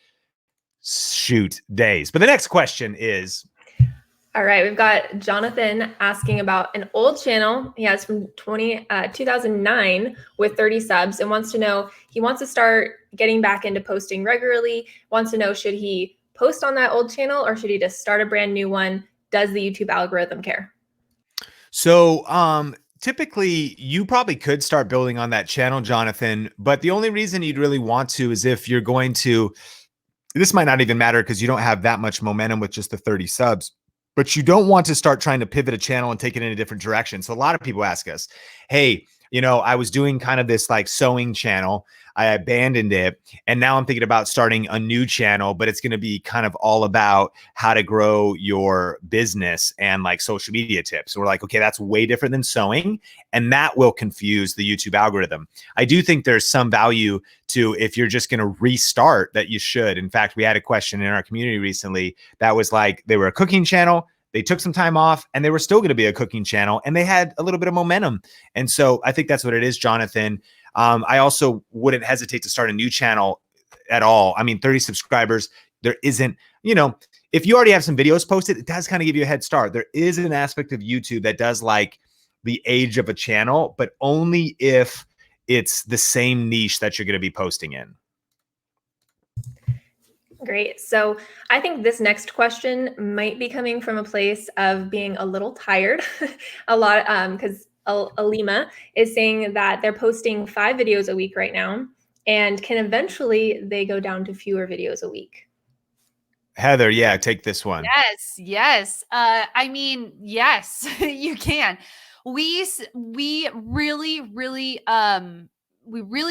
shoot days. But the next question is, all right, we've got Jonathan asking about an old channel he has from 2009 with 30 subs, and wants to know, he wants to start getting back into posting regularly, wants to know, should he post on that old channel or should he just start a brand new one? Does the YouTube algorithm care? So typically you probably could start building on that channel, Jonathan, but the only reason you'd really want to is if you're going to, this might not even matter because you don't have that much momentum with just the 30 subs, but you don't want to start trying to pivot a channel and take it in a different direction. So a lot of people ask us, hey, I was doing kind of this like sewing channel. I abandoned it. And now I'm thinking about starting a new channel, but it's going to be kind of all about how to grow your business and like social media tips. So we're like, okay, that's way different than sewing. And that will confuse the YouTube algorithm. I do think there's some value to, if you're just going to restart, that you should. In fact, we had a question in our community recently that was like, they were a cooking channel. They took some time off and they were still going to be a cooking channel and they had a little bit of momentum. And so I think that's what it is, Jonathan. I also wouldn't hesitate to start a new channel at all. I mean, 30 subscribers, there isn't, if you already have some videos posted, it does kind of give you a head start. There is an aspect of YouTube that does like the age of a channel, but only if it's the same niche that you're going to be posting in. Great. So I think this next question might be coming from a place of being a little tired a lot, because Alima is saying that they're posting 5 videos a week right now, and can eventually they go down to fewer videos a week. Heather, yeah, take this one. Yes. I mean, yes, you can. We really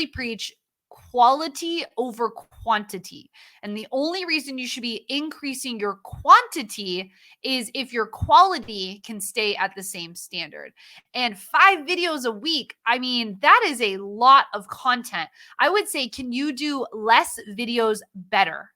preach quality over quantity. And the only reason you should be increasing your quantity is if your quality can stay at the same standard. And 5 videos a week, I mean, that is a lot of content. I would say, can you do less videos better?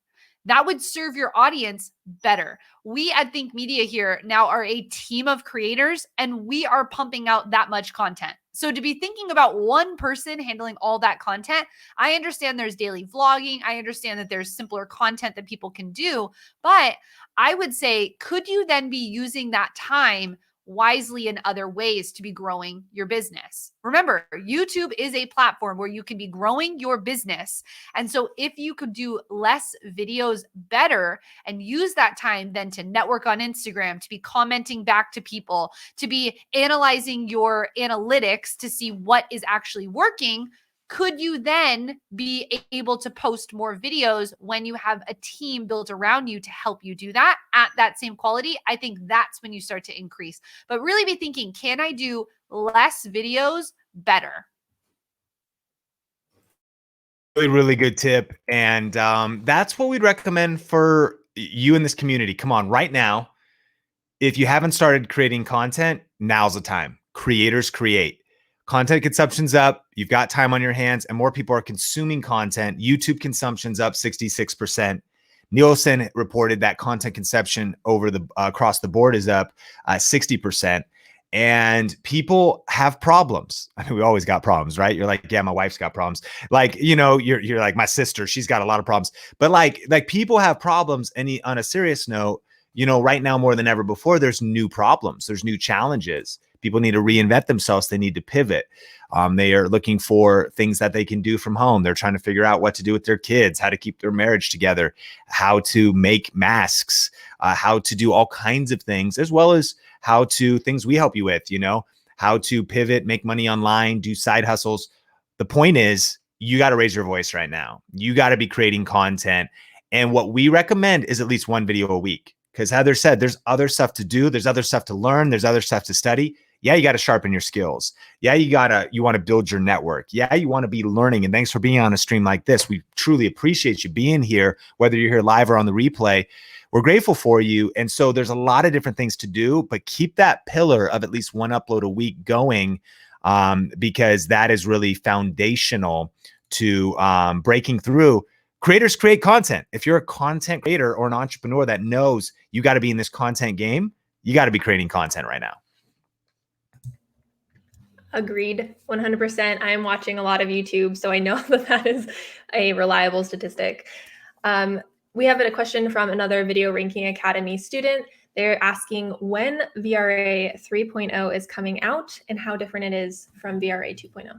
That would serve your audience better. We at Think Media here now are a team of creators, and we are pumping out that much content. So to be thinking about one person handling all that content, I understand there's daily vlogging. I understand that there's simpler content that people can do, but I would say, could you then be using that time wisely in other ways to be growing your business? Remember, YouTube is a platform where you can be growing your business. And so if you could do less videos better and use that time then to network on Instagram, to be commenting back to people, to be analyzing your analytics to see what is actually working, could you then be able to post more videos when you have a team built around you to help you do that at that same quality? I think that's when you start to increase. But really be thinking, can I do less videos better? Really good tip. And that's what we'd recommend for you in this community. Come on, right now, if you haven't started creating content, now's the time. Creators create. Content consumption's up. You've got time on your hands and more people are consuming content. YouTube consumption's up 66%. Nielsen reported that content consumption across the board is up 60%. And people have problems. I mean, we always got problems, right? You're like, yeah, my wife's got problems. Like, you know, you're like my sister, she's got a lot of problems. But like people have problems. And on a serious note, you know, right now more than ever before, there's new problems, there's new challenges. People need to reinvent themselves. They need to pivot. They are looking for things that they can do from home. They're trying to figure out what to do with their kids, how to keep their marriage together, how to make masks, how to do all kinds of things, as well as how to things we help you with, you know, how to pivot, make money online, do side hustles. The point is, you got to raise your voice right now. You got to be creating content. And what we recommend is at least one video a week. Because Heather said, there's other stuff to do. There's other stuff to learn. There's other stuff to study. Yeah, you got to sharpen your skills. Yeah, you want to build your network. Yeah, you want to be learning. And thanks for being on a stream like this. We truly appreciate you being here, whether you're here live or on the replay. We're grateful for you. And so there's a lot of different things to do, but keep that pillar of at least one upload a week going, because that is really foundational to breaking through. Creators create content. If you're a content creator or an entrepreneur that knows you got to be in this content game, you got to be creating content right now. Agreed, 100%. I am watching a lot of YouTube, so I know that is a reliable statistic. We have a question from another Video Ranking Academy student. They're asking when VRA 3.0 is coming out and how different it is from VRA 2.0.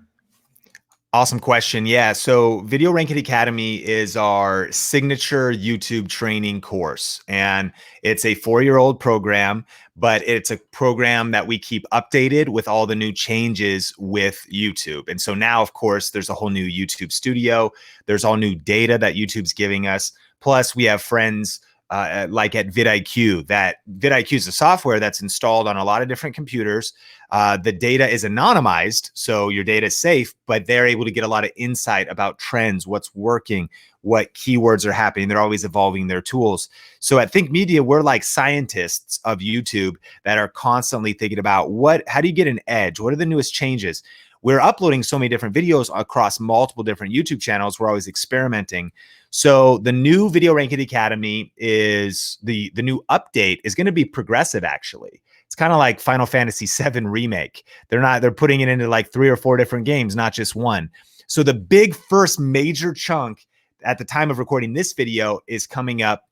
Awesome question. Yeah. So Video Ranking Academy is our signature YouTube training course. And it's a 4-year-old program, but it's a program that we keep updated with all the new changes with YouTube. And so now, of course, there's a whole new YouTube studio. There's all new data that YouTube's giving us. Plus, we have friends like at vidIQ. That vidIQ is a software that's installed on a lot of different computers. The data is anonymized, so your data is safe, but they're able to get a lot of insight about trends, what's working, what keywords are happening. They're always evolving their tools. So at Think Media, we're like scientists of YouTube that are constantly thinking about how do you get an edge? What are the newest changes? We're uploading so many different videos across multiple different YouTube channels. We're always experimenting. So the new Video Ranking Academy is the new update is going to be progressive, actually. It's kind of like Final Fantasy VII Remake. They're putting it into like 3 or 4 different games, not just one. So the big first major chunk at the time of recording this video is coming up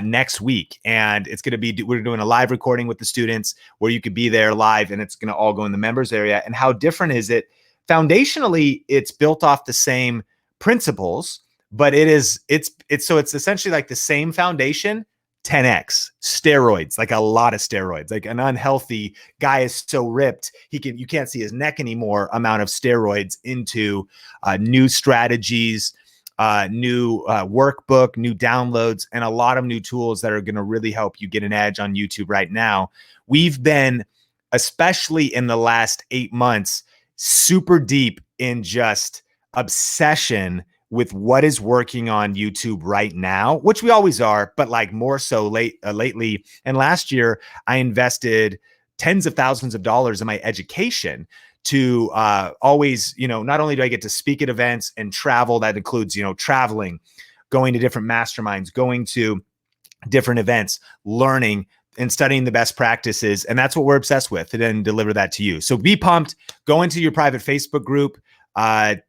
next week. And it's going to be, we're doing a live recording with the students where you could be there live, and it's going to all go in the members area. And how different is it? Foundationally, it's built off the same principles, but it's essentially like the same foundation, 10x steroids, like a lot of steroids. Like an unhealthy guy is so ripped you can't see his neck anymore. Amount of steroids into new strategies, new workbook, new downloads, and a lot of new tools that are going to really help you get an edge on YouTube right now. We've been, especially in the last 8 months, super deep in just obsession with what is working on YouTube right now, which we always are, but like more so lately. And last year, I invested tens of thousands of dollars in my education to always, not only do I get to speak at events and travel, that includes, traveling, going to different masterminds, going to different events, learning and studying the best practices. And that's what we're obsessed with, and then deliver that to you. So be pumped, go into your private Facebook group,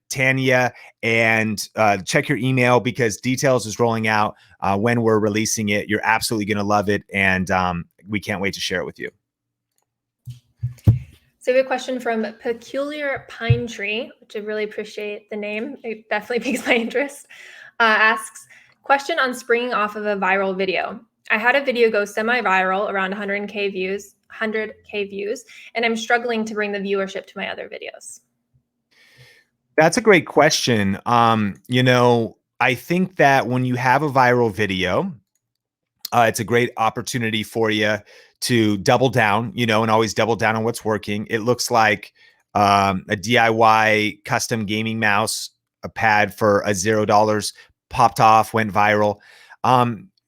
Tanya, and check your email, because details is rolling out when we're releasing it. You're absolutely going to love it. And we can't wait to share it with you. So we have a question from Peculiar Pine Tree, which I really appreciate the name. It definitely piques my interest. Asks, question on springing off of a viral video. I had a video go semi-viral around 100K views, and I'm struggling to bring the viewership to my other videos. That's a great question. I think that when you have a viral video, it's a great opportunity for you to double down, and always double down on what's working. It looks like a DIY custom gaming mouse, a pad for $0 popped off, went viral.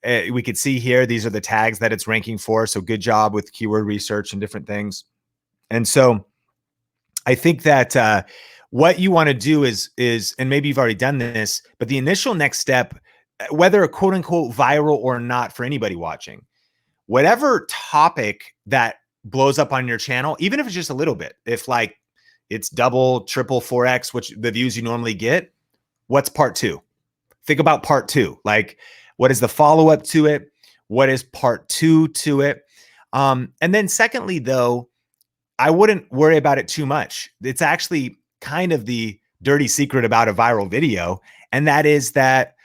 We could see here, these are the tags that it's ranking for. So good job with keyword research and different things. And so I think that what you want to do is, and maybe you've already done this, but the initial next step, whether quote unquote viral or not for anybody watching, whatever topic that blows up on your channel, even if it's just a little bit, if like it's double, triple, 4x, which the views you normally get, what's part two? Think about part two. Like, what is the follow-up to it? What is part two to it? And then secondly, though, I wouldn't worry about it too much. It's actually kind of the dirty secret about a viral video. And that is that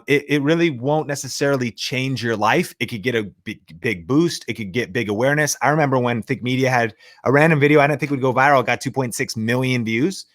it really won't necessarily change your life. It could get a big boost. It could get big awareness. I remember when Think Media had a random video I didn't think would go viral, got 2.6 million views.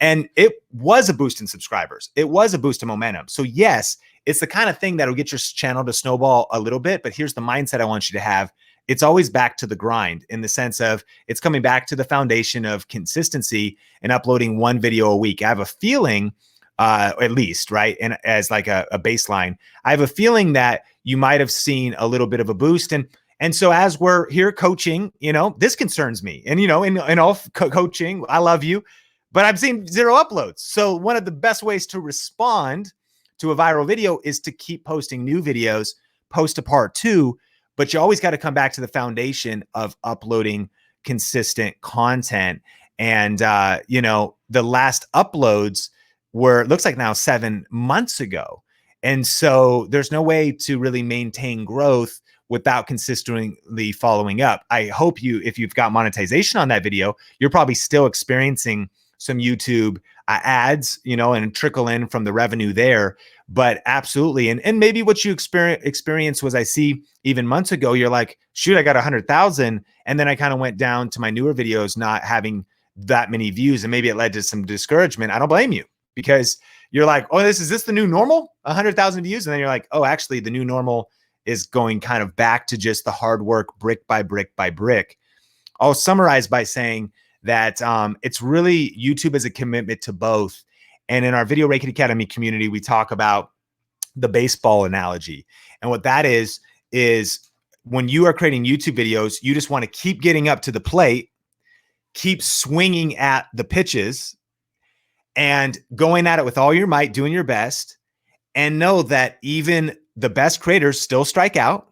And it was a boost in subscribers. It was a boost in momentum. So yes, it's the kind of thing that'll get your channel to snowball a little bit. But here's the mindset I want you to have. It's always back to the grind, in the sense of it's coming back to the foundation of consistency and uploading one video a week. I have a feeling, at least, right? And as like a baseline, I have a feeling that you might have seen a little bit of a boost. And so as we're here coaching, this concerns me. And, in all coaching, I love you, but I'm seeing 0 uploads. So one of the best ways to respond to a viral video is to keep posting new videos, post a part two, but you always got to come back to the foundation of uploading consistent content. And, the last uploads were, looks like now 7 months ago. And so there's no way to really maintain growth without consistently following up. I hope if you've got monetization on that video, you're probably still experiencing some YouTube ads, and trickle in from the revenue there. But absolutely. And maybe what you experienced was, I see even months ago, you're like, shoot, I got 100,000. And then I kind of went down to my newer videos, not having that many views. And maybe it led to some discouragement. I don't blame you, because you're like, oh, is this the new normal? 100,000 views. And then you're like, oh, actually the new normal is going kind of back to just the hard work, brick by brick by brick. I'll summarize by saying that it's really, YouTube is a commitment to both. And in our Video Rake It Academy community, we talk about the baseball analogy. And what that is when you are creating YouTube videos, you just want to keep getting up to the plate, keep swinging at the pitches, and going at it with all your might, doing your best, and know that even the best creators still strike out.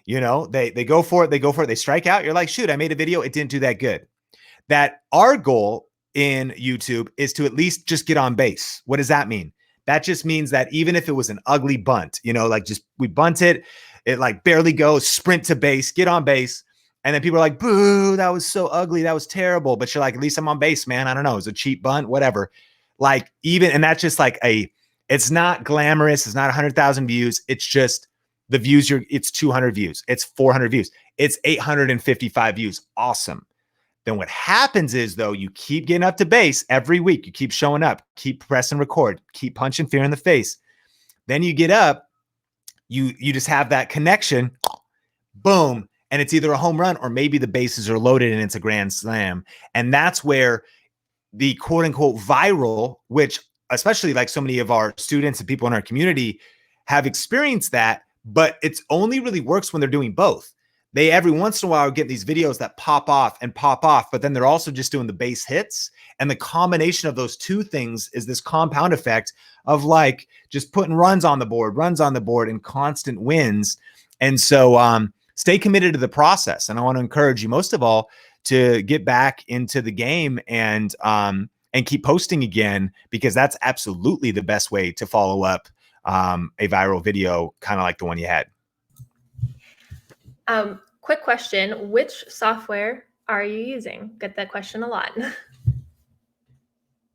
They go for it, they strike out. You're like, shoot, I made a video, it didn't do that good. That our goal in YouTube is to at least just get on base. What does that mean? That just means that even if it was an ugly bunt, like just we bunt it like barely goes, sprint to base, get on base. And then people are like, boo, that was so ugly. That was terrible. But you're like, at least I'm on base, man. I don't know. It was a cheap bunt, whatever. Like and that's just like it's not glamorous. It's not 100,000 views. It's just the views. It's 200 views. It's 400 views. It's 855 views. Awesome. Then what happens is, though, you keep getting up to base every week. You keep showing up, keep pressing record, keep punching fear in the face. Then you get up, you just have that connection, boom, and it's either a home run or maybe the bases are loaded and it's a grand slam. And that's where the quote unquote viral, which especially like so many of our students and people in our community have experienced that, but it's only really works when they're doing both. They every once in a while get these videos that pop off, but then they're also just doing the base hits. And the combination of those two things is this compound effect of like just putting runs on the board and constant wins. And so stay committed to the process. And I want to encourage you most of all to get back into the game and keep posting again, because that's absolutely the best way to follow up a viral video, kind of like the one you had. Quick question. Which software are you using? Get that question a lot.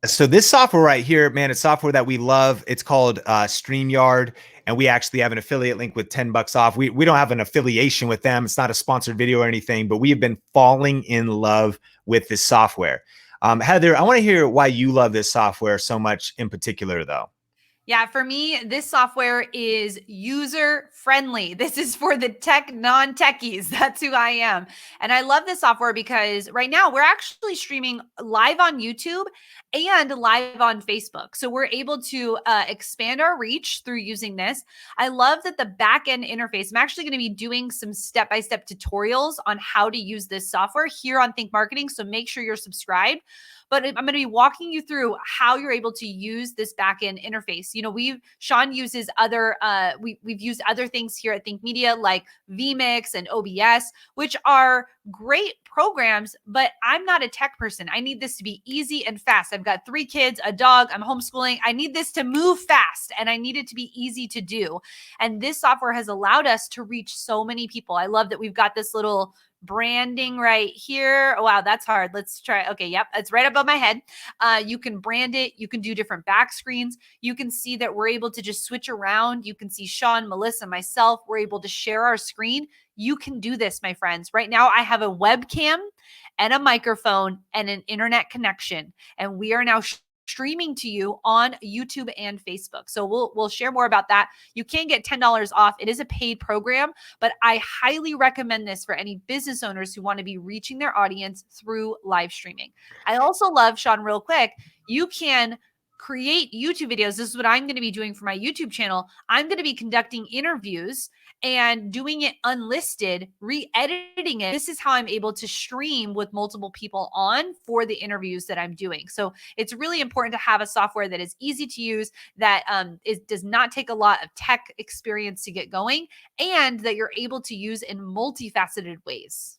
So this software right here, man, it's software that we love. It's called StreamYard, and we actually have an affiliate link with $10 off. We don't have an affiliation with them. It's not a sponsored video or anything, but we have been falling in love with this software. Heather, I want to hear why you love this software so much in particular, though. Yeah, for me, this software is user friendly. This is for the non-techies. That's who I am. And I love this software because right now we're actually streaming live on YouTube and live on Facebook. So we're able to expand our reach through using this. I love that the back end interface, I'm actually going to be doing some step-by-step tutorials on how to use this software here on Think Marketing. So make sure you're subscribed. But I'm going to be walking you through how you're able to use this backend interface. You know, Sean uses other, we've used other things here at Think Media like vMix and OBS, which are great programs, but I'm not a tech person. I need this to be easy and fast. I've got 3 kids, a dog, I'm homeschooling. I need this to move fast and I need it to be easy to do. And this software has allowed us to reach so many people. I love that we've got this little branding right here. Oh, wow, that's hard. Let's try. Okay, yep, it's right above my head. You can brand it. You can do different back screens. You can see that we're able to just switch around. You can see Sean, Melissa, myself. We're able to share our screen. You can do this, my friends. Right now, I have a webcam and a microphone and an internet connection, and we are now streaming to you on YouTube and Facebook. So we'll share more about that. You can get $10 off. It is a paid program, but I highly recommend this for any business owners who want to be reaching their audience through live streaming. I also love, Sean, real quick, you can create YouTube videos. This is what I'm going to be doing for my YouTube channel. I'm going to be conducting interviews and doing it unlisted, re-editing it. This is how I'm able to stream with multiple people on for the interviews that I'm doing. So it's really important to have a software that is easy to use, that does not take a lot of tech experience to get going, and that you're able to use in multifaceted ways.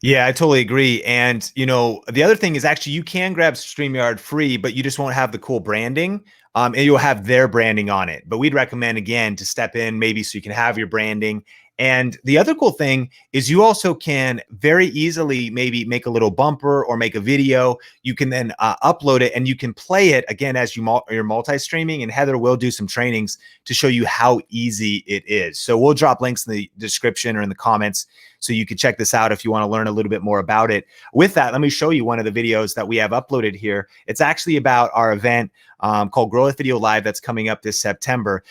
Yeah, I totally agree. And, you know, the other thing is actually you can grab StreamYard free, but you just won't have the cool branding. And you'll have their branding on it. But we'd recommend, again, to step in maybe so you can have your branding. And the other cool thing is you also can very easily maybe make a little bumper or make a video. You can then upload it and you can play it again as you're multi-streaming. And Heather will do some trainings to show you how easy it is. So we'll drop links in the description or in the comments so you can check this out if you want to learn a little bit more about it. With that, let me show you one of the videos that we have uploaded here. It's actually about our event called Grow with Video Live that's coming up this September.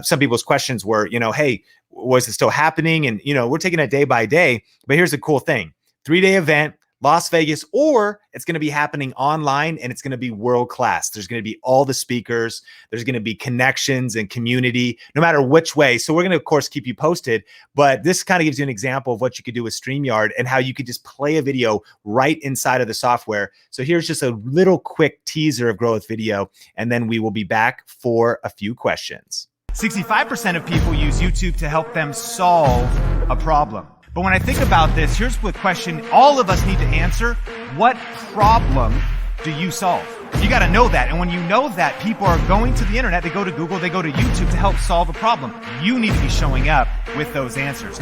Some people's questions were, you know, hey, was it still happening? And, you know, we're taking it day by day. But here's the cool thing. 3-day event, Las Vegas, or it's going to be happening online and it's going to be world class. There's going to be all the speakers. There's going to be connections and community, no matter which way. So we're going to, of course, keep you posted. But this kind of gives you an example of what you could do with StreamYard and how you could just play a video right inside of the software. So here's just a little quick teaser of Grow with Video, and then we will be back for a few questions. 65% of people use YouTube to help them solve a problem. But when I think about this, here's the question all of us need to answer. What problem do you solve? You got to know that. And when you know that, people are going to the internet, they go to Google, they go to YouTube to help solve a problem. You need to be showing up with those answers.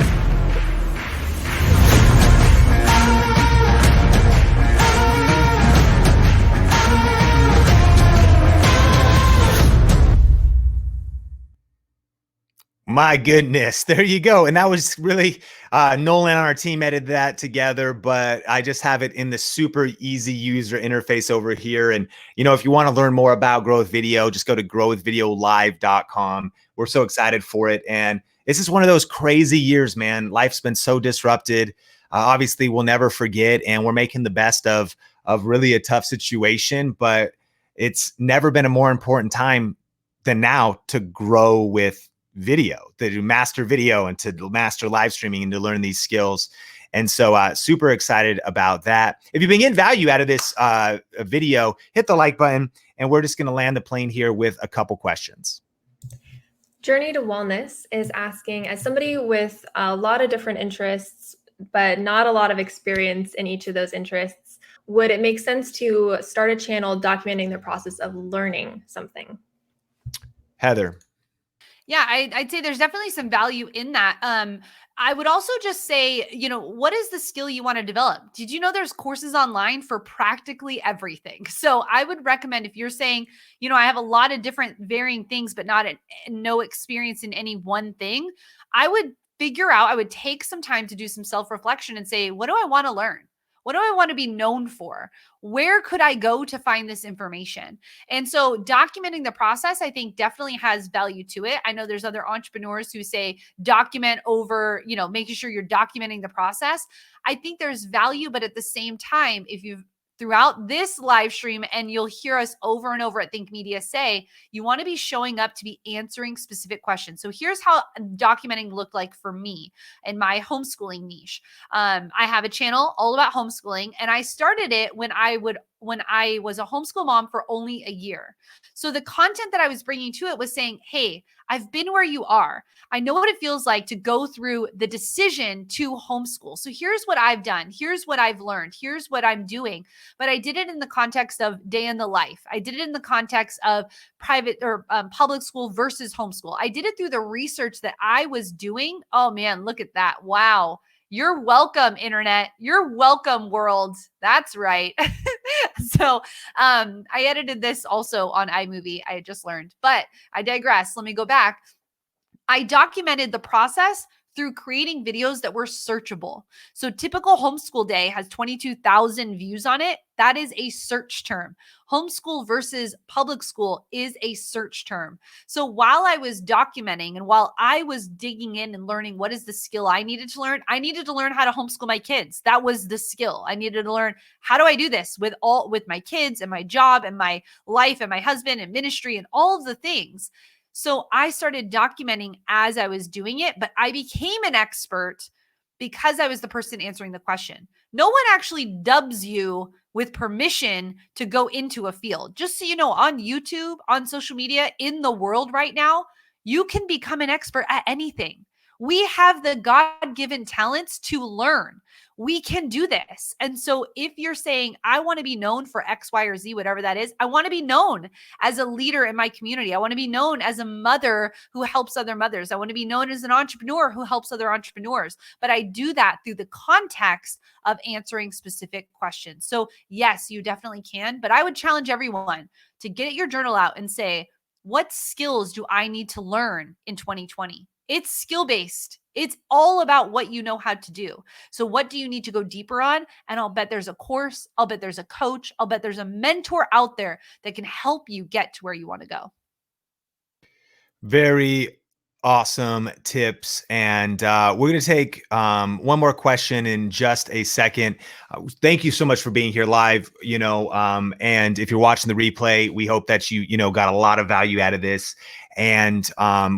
My goodness, there you go. And that was really Nolan on our team edited that together, but I just have it in the super easy user interface over here. And, you know, if you want to learn more about Grow with Video, just go to growwithvideolive.com. We're so excited for it. And this is one of those crazy years, man. Life's been so disrupted. Obviously, we'll never forget, and we're making the best of really a tough situation, but it's never been a more important time than now to grow with video, to master video and to master live streaming and to learn these skills. And so super excited about that. If you've been getting value out of this video, hit the like button, and we're just going to land the plane here with a couple questions. Journey to Wellness is asking, as somebody with a lot of different interests, but not a lot of experience in each of those interests, would it make sense to start a channel documenting the process of learning something? Heather. Yeah, I'd say there's definitely some value in that. I would also just say, you know, what is the skill you want to develop? Did you know there's courses online for practically everything? So I would recommend, if you're saying, you know, I have a lot of different varying things, but no experience in any one thing, I would take some time to do some self-reflection and say, what do I want to learn? What do I want to be known for? Where could I go to find this information? And so documenting the process, I think, definitely has value to it. I know there's other entrepreneurs who say document over, you know, making sure you're documenting the process. I think there's value, but at the same time, if you've throughout this live stream, and you'll hear us over and over at Think Media say, you want to be showing up to be answering specific questions. So here's how documenting looked like for me in my homeschooling niche. I have a channel all about homeschooling, and I started it when I was a homeschool mom for only a year. So the content that I was bringing to it was saying, hey, I've been where you are. I know what it feels like to go through the decision to homeschool. So here's what I've done. Here's what I've learned. Here's what I'm doing. But I did it in the context of day in the life. I did it in the context of private or public school versus homeschool. I did it through the research that I was doing. Oh man, look at that. Wow. You're welcome, internet. You're welcome, world. That's right. So I edited this also on iMovie. I had just learned, but I digress. Let me go back. I documented the process through creating videos that were searchable. So typical homeschool day has 22,000 views on it. That is a search term. Homeschool versus public school is a search term. So while I was documenting and while I was digging in and learning what is the skill I needed to learn how to homeschool my kids. That was the skill. I needed to learn, how do I do this with my kids and my job and my life and my husband and ministry and all of the things. So I started documenting as I was doing it, but I became an expert because I was the person answering the question. No one actually dubs you with permission to go into a field. Just so you know, on YouTube, on social media, in the world right now, you can become an expert at anything. We have the God-given talents to learn. We can do this. And so if you're saying, I want to be known for X, Y, or Z, whatever that is, I want to be known as a leader in my community. I want to be known as a mother who helps other mothers. I want to be known as an entrepreneur who helps other entrepreneurs. But I do that through the context of answering specific questions. So yes, you definitely can. But I would challenge everyone to get your journal out and say, what skills do I need to learn in 2020? It's skill-based. It's all about what you know how to do. So what do you need to go deeper on? And I'll bet there's a course. I'll bet there's a coach. I'll bet there's a mentor out there that can help you get to where you want to go. Very awesome tips. And we're going to take one more question in just a second. Thank you so much for being here live, and if you're watching the replay, we hope that you got a lot of value out of this. And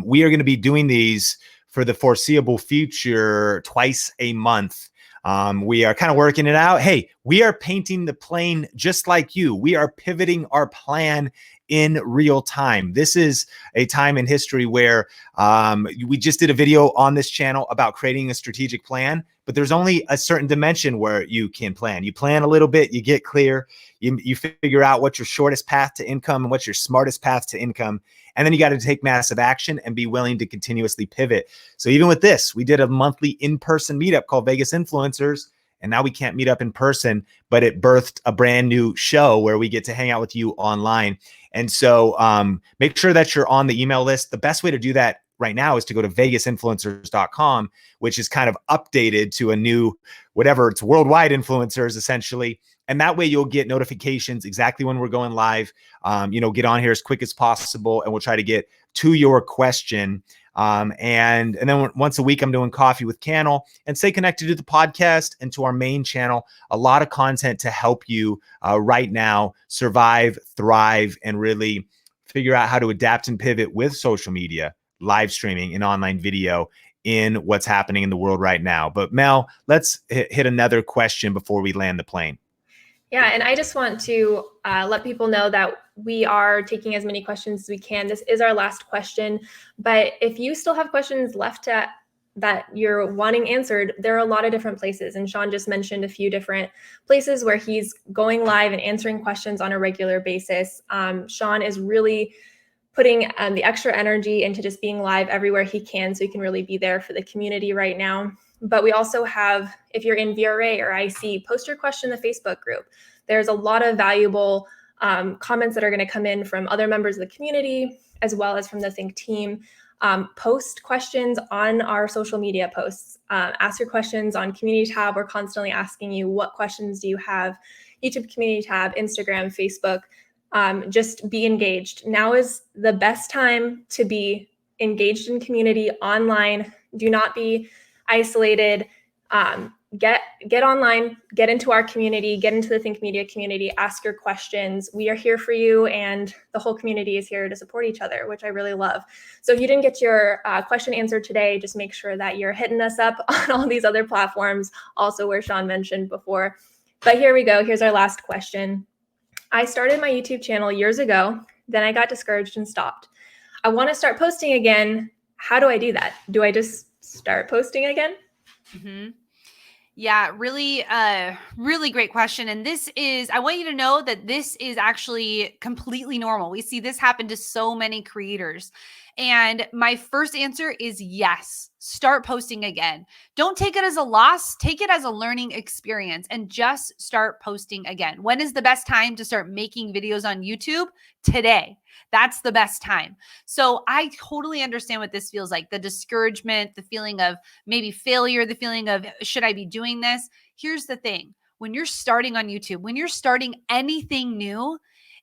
we are going to be doing these for the foreseeable future twice a month. We are kind of working it out. Hey, we are painting the plane just like you. We are pivoting our plan in real time. This is a time in history where we just did a video on this channel about creating a strategic plan, but there's only a certain dimension where you can plan. You plan a little bit, you get clear, you figure out what's your shortest path to income and what's your smartest path to income. And then you got to take massive action and be willing to continuously pivot. So even with this, we did a monthly in-person meetup called Vegas Influencers. And now we can't meet up in person, but it birthed a brand new show where we get to hang out with you online. And so make sure that you're on the email list. The best way to do that right now is to go to vegasinfluencers.com, which is kind of updated to a new, whatever, it's worldwide influencers essentially. And that way you'll get notifications exactly when we're going live. Get on here as quick as possible and we'll try to get to your question. And then once a week, I'm doing Coffee with Cannell, and stay connected to the podcast and to our main channel. A lot of content to help you right now survive, thrive, and really figure out how to adapt and pivot with social media, live streaming, and online video in what's happening in the world right now. But Mel, let's hit another question before we land the plane. Yeah, and I just want to let people know that we are taking as many questions as we can. This is our last question, but if you still have questions left that you're wanting answered, there are a lot of different places. And Sean just mentioned a few different places where he's going live and answering questions on a regular basis. Sean is really putting the extra energy into just being live everywhere he can, so he can really be there for the community right now. But we also have, if you're in VRA or IC, post your question in the Facebook group. There's a lot of valuable comments that are going to come in from other members of the community, as well as from the Think team. Post questions on our social media posts. Ask your questions on community tab. We're constantly asking you, what questions do you have? YouTube community tab, Instagram, Facebook. Just be engaged. Now is the best time to be engaged in community online. Do not be isolated. Get online, get into our community, get into the Think Media community, ask your questions. We are here for you, and the whole community is here to support each other, which I really love. So if you didn't get your question answered today, just make sure that you're hitting us up on all these other platforms, also where Sean mentioned before. But here we go. Here's our last question. I started my YouTube channel years ago, then I got discouraged and stopped. I want to start posting again. How do I do that? Do I just start posting again? Mm-hmm. Yeah, really, really great question. And this is, I want you to know that this is actually completely normal. We see this happen to so many creators. And my first answer is yes, start posting again. Don't take it as a loss, take it as a learning experience and just start posting again. When is the best time to start making videos on YouTube? Today. That's the best time. So I totally understand what this feels like. The discouragement, the feeling of maybe failure, the feeling of, should I be doing this? Here's the thing. When you're starting on YouTube, when you're starting anything new,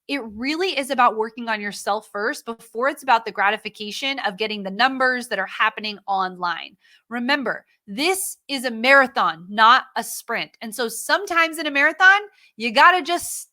it really is about working on yourself first before it's about the gratification of getting the numbers that are happening online. Remember, this is a marathon, not a sprint. And so sometimes in a marathon, you got to just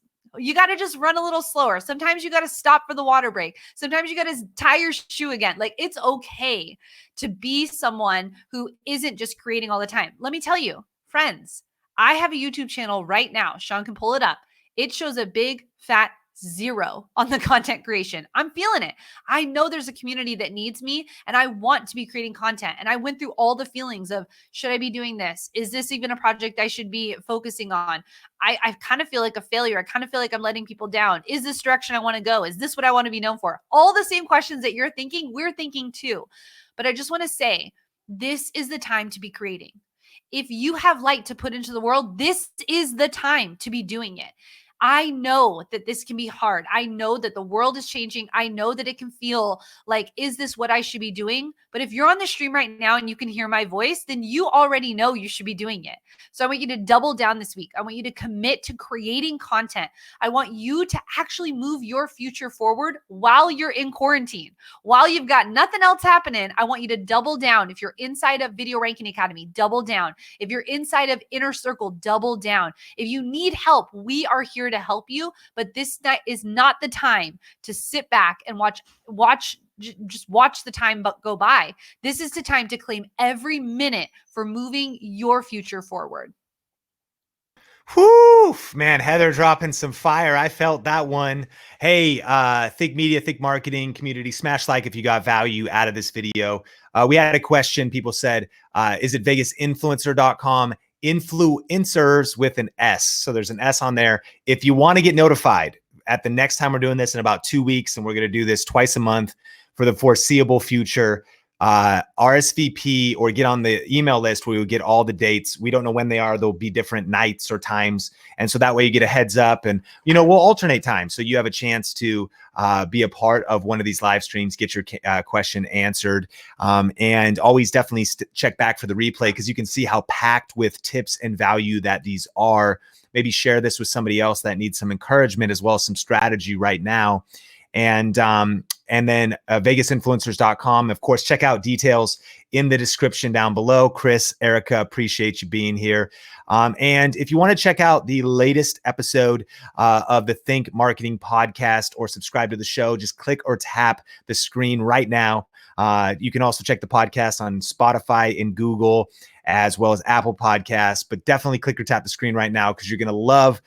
run a little slower. Sometimes you got to stop for the water break. Sometimes you got to tie your shoe again. Like, it's okay to be someone who isn't just creating all the time. Let me tell you, friends, I have a YouTube channel right now. Sean can pull it up. It shows a big fat 0 on the content creation. I'm feeling it. I know there's a community that needs me and I want to be creating content. And I went through all the feelings of, should I be doing this? Is this even a project I should be focusing on? I kind of feel like a failure. I kind of feel like I'm letting people down. Is this direction I want to go? Is this what I want to be known for? All the same questions that you're thinking, we're thinking too. But I just want to say, this is the time to be creating. If you have light to put into the world, this is the time to be doing it. I know that this can be hard. I know that the world is changing. I know that it can feel like, is this what I should be doing? But if you're on the stream right now and you can hear my voice, then you already know you should be doing it. So I want you to double down this week. I want you to commit to creating content. I want you to actually move your future forward while you're in quarantine. While you've got nothing else happening, I want you to double down. If you're inside of Video Ranking Academy, double down. If you're inside of Inner Circle, double down. If you need help, we are here to help you, but this is not the time to sit back and just watch the time go by. This is the time to claim every minute for moving your future forward. Whew, man, Heather dropping some fire. I felt that one. Hey, Think Media, Think Marketing community, smash like if you got value out of this video. We had a question. People said, is it vegasinfluencer.com? Influencers with an S. So there's an S on there. If you want to get notified at the next time we're doing this in about 2 weeks, and we're going to do this twice a month for the foreseeable future, RSVP or get on the email list where you'll get all the dates. We don't know when they are. There'll be different nights or times. And so that way you get a heads up, and, you know, we'll alternate times. So you have a chance to be a part of one of these live streams, get your question answered. And always definitely check back for the replay, because you can see how packed with tips and value that these are. Maybe share this with somebody else that needs some encouragement as well as some strategy right now. And then vegasinfluencers.com. Of course, check out details in the description down below. Chris, Erica, appreciate you being here. And if you want to check out the latest episode of the Think Marketing podcast or subscribe to the show, just click or tap the screen right now. You can also check the podcast on Spotify and Google, as well as Apple Podcasts, but definitely click or tap the screen right now, because you're going to love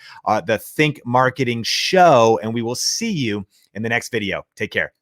the Think Marketing show, and we will see you in the next video. Take care.